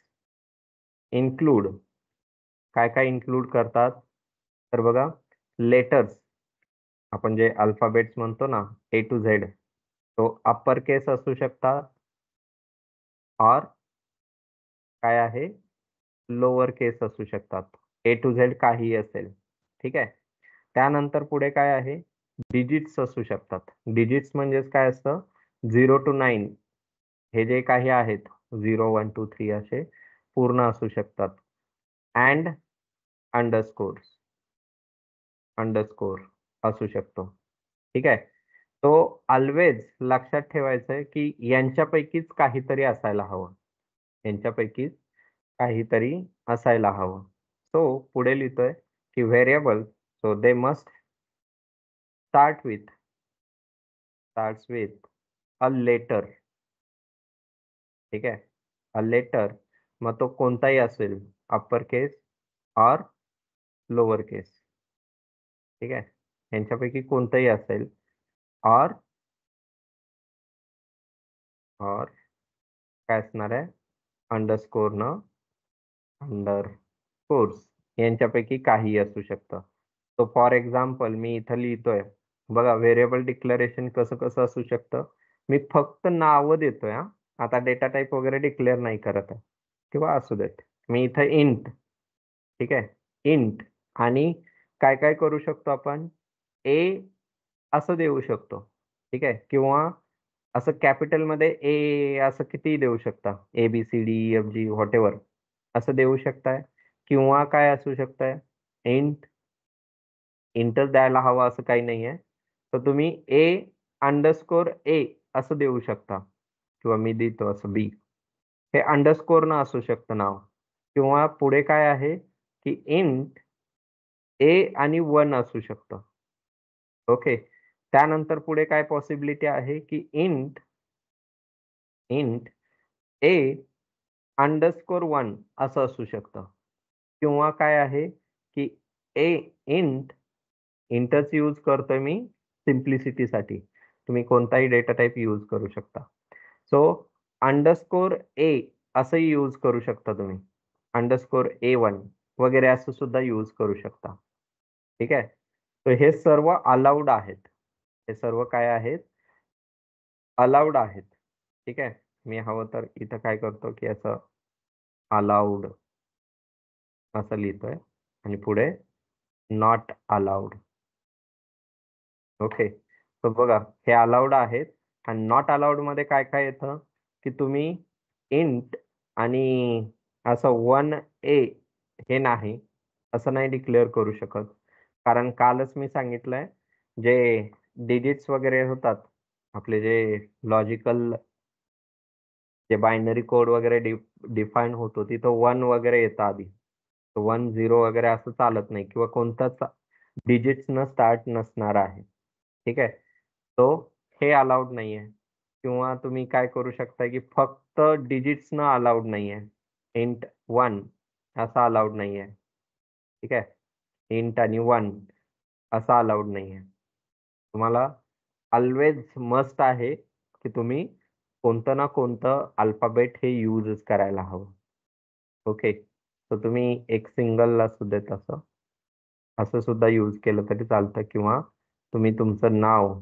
A: इन्क्लूड काय काय इन्क्लूड करतात तर बघा लेटर्स आपण जे अल्फाबेट्स म्हणतो ना ए टू झेड तो अप्पर केस असू शकतात और काय आहे लोअर केस असू शकतात. ए टू झेड काही असेल. ठीक आहे. त्यानंतर पुढे काय आहे डिजिट्स असू शकतात. डिजिट्स म्हणजेच काय असतं 0 to 9 हे जे काही आहेत 0 1 2 3 असे पूर्ण असू शकतात. अँड अंडरस्कोर असू शकतो. ठीक आहे. तो ऑलवेज लक्षात ठेवायचं आहे की यांच्यापैकीच काहीतरी असायला हवं. यांच्यापैकीच काहीतरी असायला हवं. सो पुढे लिहितोय की variable so they must starts with a letter. ठीक आहे. अ लेटर मग तो कोणताही असेल अप्पर केस और लोअर केस. ठीक आहे. यांच्यापैकी कोणताही असेल और और काय असणार आहे अंडरस्कोर न अंडरस्कोर्स यांच्यापैकी काही असू शकतं. तो फॉर एक्झाम्पल मी इथं लिहितोय बघा व्हेरिएबल डिक्लेरेशन कसं कसं असू शकतं. मी फक्त नावं देतोय हा, आता डेटा टाईप वगैरे डिक्लेअर नाही करत आहे किंवा असू देत. मी इथं इंट, ठीक आहे, इंट आणि काय काय करू शकतो आपण ए असं देऊ शकतो, ठीक आहे, किंवा असं कॅपिटलमध्ये ए असं कितीही देऊ शकता, A B C D F G whatever असं देऊ शकताय. किंवा काय असू शकतंय इंट, इंटच द्यायला हवा असं काही नाहीये. तर तुम्ही ए अंडरस्कोर ए असं देऊ शकता किंवा मी देतो असं बी. हे अंडरस्कोर न असू शकतं नाव. किंवा पुढे काय आहे की इंट ए आणि 1 असू शकतं. ओके. त्यानंतर पुढे काय पॉसिबिलिटी आहे की इंट ए अंडरस्कोर 1 असं असू शकतं. किंवा काय आहे की ए इंट, इंटच यूज करतोय मी सिम्प्लिसिटीसाठी. तुम्ही कोणताही डेटा टाइप यूज करू शकता. सो अंडरस्कोर ए असंही यूज करू शकता तुम्ही. अंडरस्कोर A1 वगैरे असं सुद्धा यूज करू शकता. ठीक आहे. तर हे सर्व अलाउड आहेत. हे सर्व काय आहेत? अलाउड आहेत. ठीक आहे. मी हवं तर इथं काय करतो की असं अलाउड असं लिहितोय आणि पुढे नॉट अलाउड. ओके. तर बघा हे अलाउड आहेत आणि नॉट अलाउड मध्ये काय काय येतं की तुम्ही इंट आणि असं 1A हे नाही, असं नाही डिक्लेअर करू शकत. कारण कालच मी सांगितलंय जे डिजिट्स वगैरे होतात, आपले जे लॉजिकल जे बायनरी कोड वगैरे डिफाईन होतो तिथं 1 वगैरे येतं आधी. 1 0 वगैरे असं चालत नाही किंवा कोणताच डिजिट्सनं स्टार्ट नसणार आहे. ठीक आहे. तो हे अलाउड नाहीये. किंवा तुम्ही काय करू शकता की फक्त डिजिट्सनं अलाउड नाहीये. इंट 1 असं अलाउड नाहीये. ठीक आहे. इंट आणि 1 असं अलाउड नाहीये. तुम्हाला ऑल्वेज मस्ट आहे की तुम्ही कोणतं ना कोणतं अल्फाबेट हे यूजच करायला हवं. ओके. तर तुम्ही एक सिंगल असू देत असं, असं सुद्धा यूज केलं तरी चालतं किंवा तुम्ही तुमचं नाव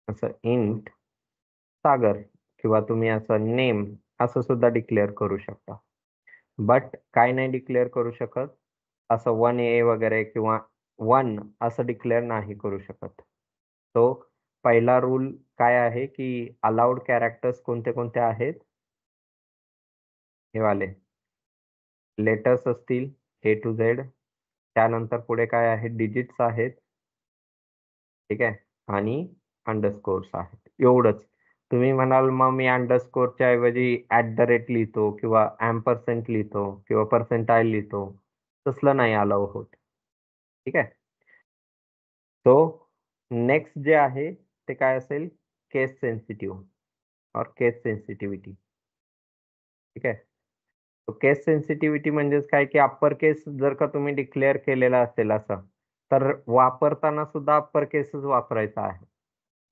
A: असं इंट सागर किंवा तुम्ही असं नेम असं सुद्धा डिक्लेअर करू शकता. बट काय नाही डिक्लेअर करू शकत, असं 1A वगैरे किंवा 1 असं डिक्लेअर नाही करू शकत. तो पहिला रूल काय आहे की अलाउड कॅरेक्टर्स कोणते कोणते आहेत? हे वाले लेटर्स असतील A to Z. त्यानंतर पुढे काय आहे डिजिट्स आहेत. ठीक आहे. आणि अंडरस्कोर्स आहेत. एवढंच. तुम्ही म्हणाल मग मी अंडरस्कोरच्या ऐवजी लिहितो किंवा एम्परसेंट लिहितो किंवा पर्सेंटाइल लिहितो. तसलं नाही अलाउ होत. ठीक आहे. सो नेक्स्ट जे आहे ते काय असेल केस सेन्सिटिव्ह और केस सेन्सिटिव्हिटी. ठीक आहे. केस सेन्सिटिव्हिटी म्हणजेच काय की अप्पर केस जर का तुम्ही डिक्लेअर केलेला असेल असं, तर वापरताना सुद्धा अप्पर केसच वापरायचा आहे.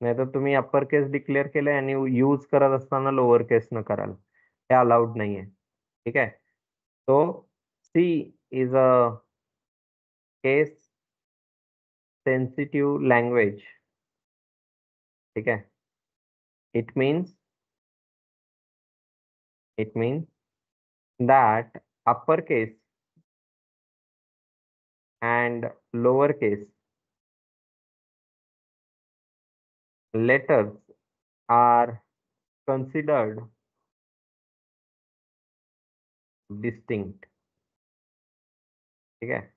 A: नाहीतर तुम्ही अप्पर केस डिक्लेअर केलंय आणि यूज करत असताना लोअर केस न कराल. हे अलाउड नाहीये. ठीक आहे. So C is a case sensitive language. ठीक आहे. It means that uppercase and lowercase letters are considered distinct. ठीक आहे.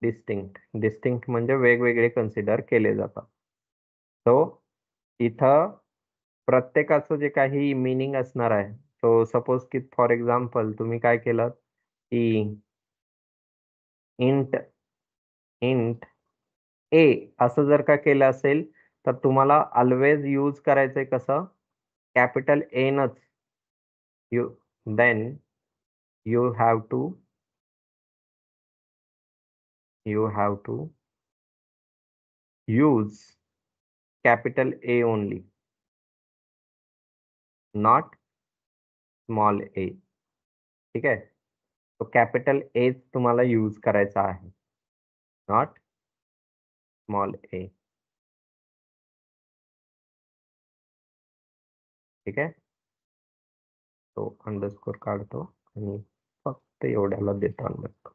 A: डिस्टिंक्ट म्हणजे वेगवेगळे कन्सिडर केले जातात. सो इथं प्रत्येकाचं जे काही मीनिंग असणार आहे, सो सपोज की फॉर एक्झाम्पल तुम्ही काय केलं की इंट इंट ए असं जर का केलं असेल तर तुम्हाला ऑलवेज यूज करायचंय कसं कॅपिटल ए नच. You then you have to use capital A only. Not small A. ठीक आहे, तो कॅपिटल एच तुम्हाला यूज करायचा आहे, नॉट स्मॉल ए. ठीक आहे, तो अंडरस्कोर काढतो आणि फक्त एवढ्याला देतो underscore.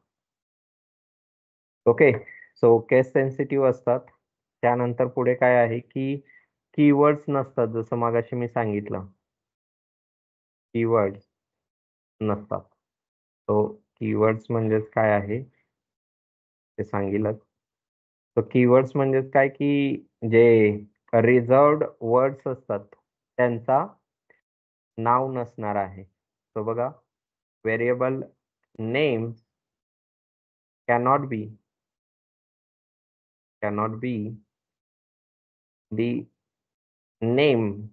A: Okay, so case sensitive असतात. त्यानंतर पुढे काय आहे की कीवर्ड्स नसतात, जसं मागाशी मी सांगितलं, कीवर्ड्स नसतात. तो कीवर्ड्स म्हणजेच काय आहे ते सांगीलच. तो कीवर्ड्स म्हणजेच काय की जे रिझर्वड वर्ड्स असतात त्यांचा नाव नसणार आहे. तो बघा, variable name cannot be the name,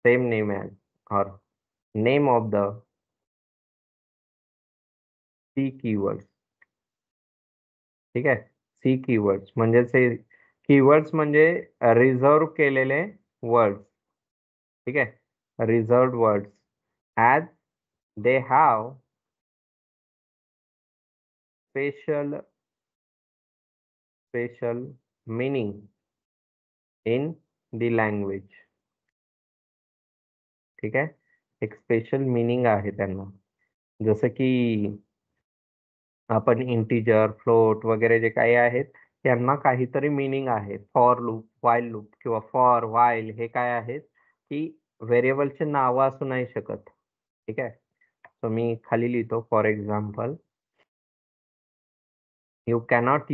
A: same name as or name of the C keywords. ठीक आहे, सी कीवर्ड्स म्हणजे कीवर्ड्स म्हणजे रिझर्व केलेले वर्ड्स. ठीक आहे, reserved words as they have special meaning in the language. ठीक आहे, एक स्पेशल मीनिंग आहे त्यांना. जसं की आपण इंटिजर, फ्लोट वगैरे जे काही आहेत त्यांना काहीतरी मीनिंग आहे. फॉर लूप, व्हाईल लूप किंवा फॉर, व्हाईल हे काय आहेत की व्हेरिएबलचे नावं असू नाही शकत. ठीक आहे, सो मी खाली लिहितो, for example, you cannot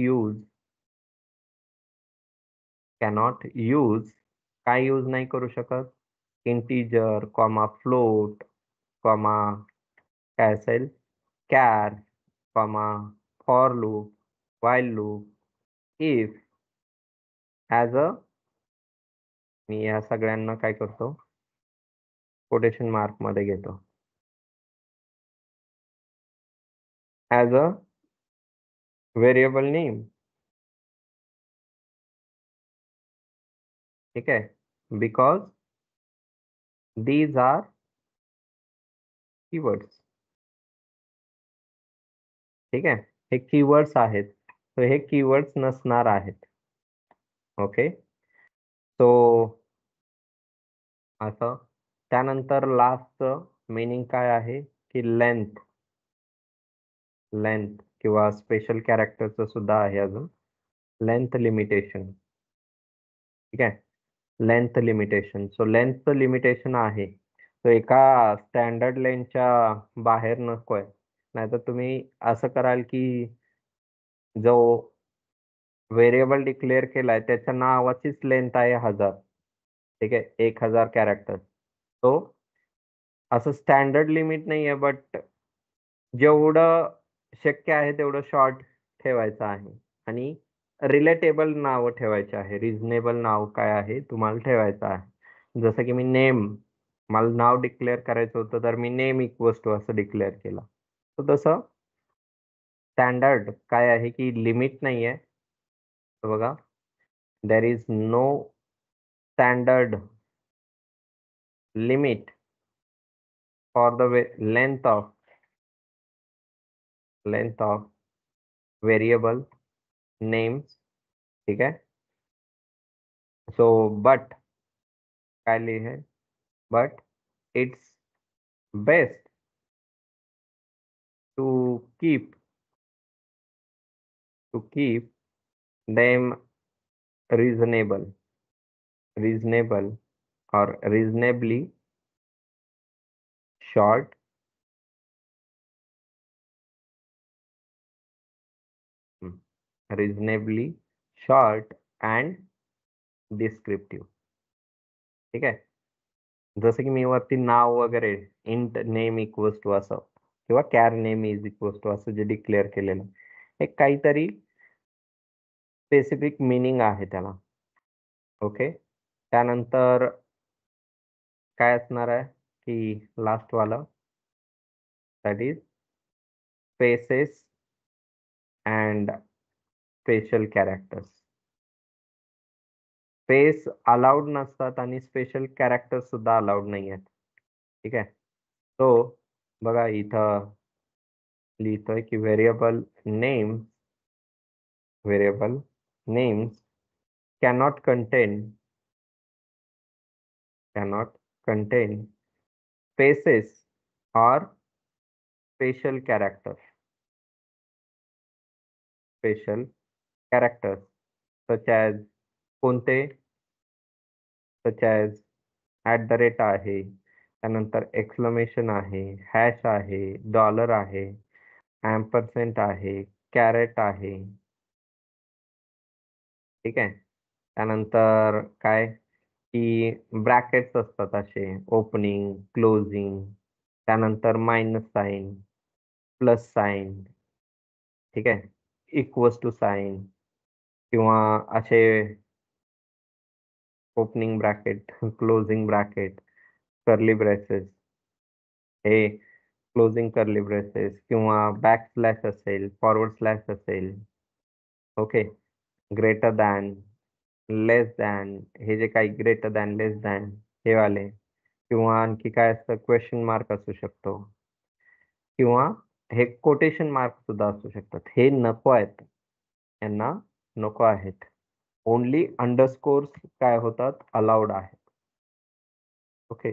A: use काय यूज नाही करू शकत, इंटिजर कॉमा फ्लोट कॉमा काय असेल char comma for loop, while loop if as a, मी या सगळ्यांना काय करतो, कोटेशन मार्क मध्ये घेतो, ॲज अ व्हेरिएबल नेम. ठीक आहे, बिकॉज दीज आर कीवर्ड्स. ठीक आहे, हे कीवर्ड्स आहेत, तर हे कीवर्ड्स नसणार आहेत. ओके, सो असं. त्यानंतर लास्ट मीनिंग काय आहे की लेंथ किंवा स्पेशल कॅरेक्टरचं सुद्धा आहे अजून, लेंथ लिमिटेशन. ठीक आहे, लेंथ लिमिटेशन. सो लेंथचं लिमिटेशन आहे, तो एका स्टँडर्ड लेंथच्या बाहेर नकोय. नाहीतर तुम्ही असं कराल की जो व्हेरिएबल डिक्लेअर केलाय त्याच्या नावाचीच लेंथ आहे 1000. ठीक आहे, 1000 कॅरेक्टर. तो असं स्टँडर्ड लिमिट नाहीये, बट जेवढं शक्य आहे तेवढं शॉर्ट ठेवायचं आहे आणि रिलेटेबल नाव ठेवायचे आहे. रिझनेबल नाव काय आहे तुम्हाला ठेवायचं आहे. जसं की मी नेम, मला नाव डिक्लेअर करायचं होतं तर मी नेम इक्वल्स टू असं डिक्लेअर केलं. तर तसं स्टँडर्ड काय आहे की लिमिट नाहीये. तर बघा, there is no standard limit for the length of variable names. ठीक आहे, सो बट काय लिहे, but it's best to keep them reasonable or reasonably short and descriptive. ठीक आहे, जसं की मी वरती नाव वगैरे इंट नेम इक्वल्स टू असं किंवा char name is equals to असं जे डिक्लेअर केलेलं, एक काहीतरी स्पेसिफिक मिनिंग आहे त्याला. ओके, त्यानंतर काय असणार आहे की लास्ट वाला, that is spaces and special characters. Space allowed नसतात आणि स्पेशल कॅरेक्टर सुद्धा अलाउड नाही आहेत. ठीक आहे. तो बघा इथं लिहितोय की variable names cannot contain spaces or special characters such as कोणते, such as @ आहे, त्यानंतर एक्सक्लेमेशन आहे, हॅश आहे, डॉलर आहे, एम्परसेंट आहे, कॅरेट आहे. ठीक आहे. त्यानंतर काय की ब्रॅकेट्स असतात असे ओपनिंग, क्लोजिंग, त्यानंतर मायनस साइन, प्लस साइन. ठीक आहे. इक्वल्स टू साइन किंवा असे opening bracket, closing bracket, curly braces, हे क्लोजिंग कर्ली ब्रेसेस किंवा बॅकस्लॅश असेल, फॉरवर्ड स्लॅश असेल. ओके. ग्रेटर दॅन, लेस दॅन, हे जे काही ग्रेटर दॅन, लेस दॅन हे वाले, किंवा आणखी काय असतं, क्वेश्चन मार्क असू शकतो किंवा हे कोटेशन मार्क सुद्धा असू शकतात. हे नको आहेत, यांना नको आहेत. ओनली अंडरस्कोर्स काय होतात, अलाउड आहेत. ओके.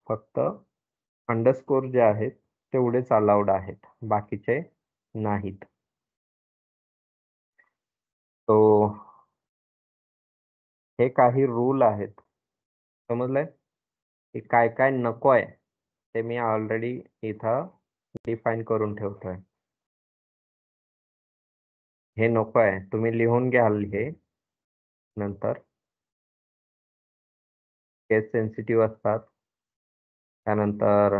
A: फक्त अंडरस्कोर जे आहेत तेवढेच अलाउड आहेत, बाकीचे नाहीत. तो हे काही रूल आहेत. समजलंय की काय काय नको आहे ते मी ऑलरेडी इथं डिफाईन करून ठेवतोय. हे नको आहे, तुम्ही लिहून घ्याल हे नंतर. केस सेन्सिटिव्ह असतात. त्यानंतर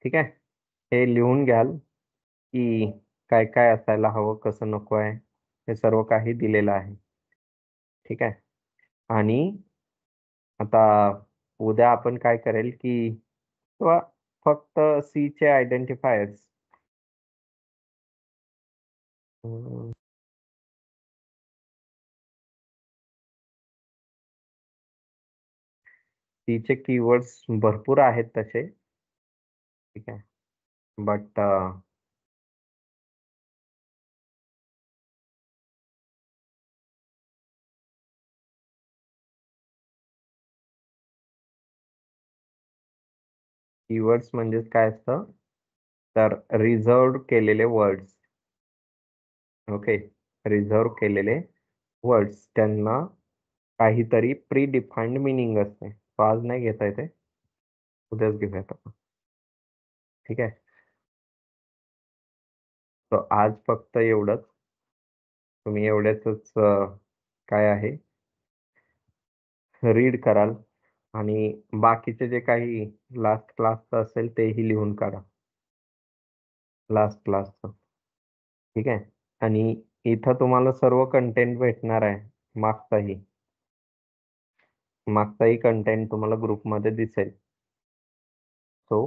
A: ठीक आहे, हे लिहून घ्याल की काय काय असायला हवं, कसं नको आहे, हे सर्व काही दिलेलं आहे. ठीक आहे. आणि आता उद्या आपण काय करेल की किंवा फक्त सी चे आयडेंटिफायर्स सी चे कीवर्ड्स भरपूर आहेत तसे. ठीक आहे. बट कीवर्ड्स म्हणजेच काय असतं, तर रिझर्व्ड केलेले वर्ड्स. ओके. रिझर्व केलेले वर्ड्स, त्यांना काहीतरी प्री डिफाईन्ड मिनिंग असते. तो आज नाही घेता येते, उद्याच घेऊयात आपण. ठीक आहे. तर आज फक्त एवढंच. तुम्ही एवढ्याच काय आहे रीड कराल आणि बाकीचे जे काही लास्ट क्लासचं असेल तेही लिहून काढा, लास्ट क्लासचं. ठीक आहे. आणि इथं तुम्हाला सर्व कंटेंट भेटणार आहे, मागचाही कंटेंट तुम्हाला ग्रुपमध्ये दिसेल. सो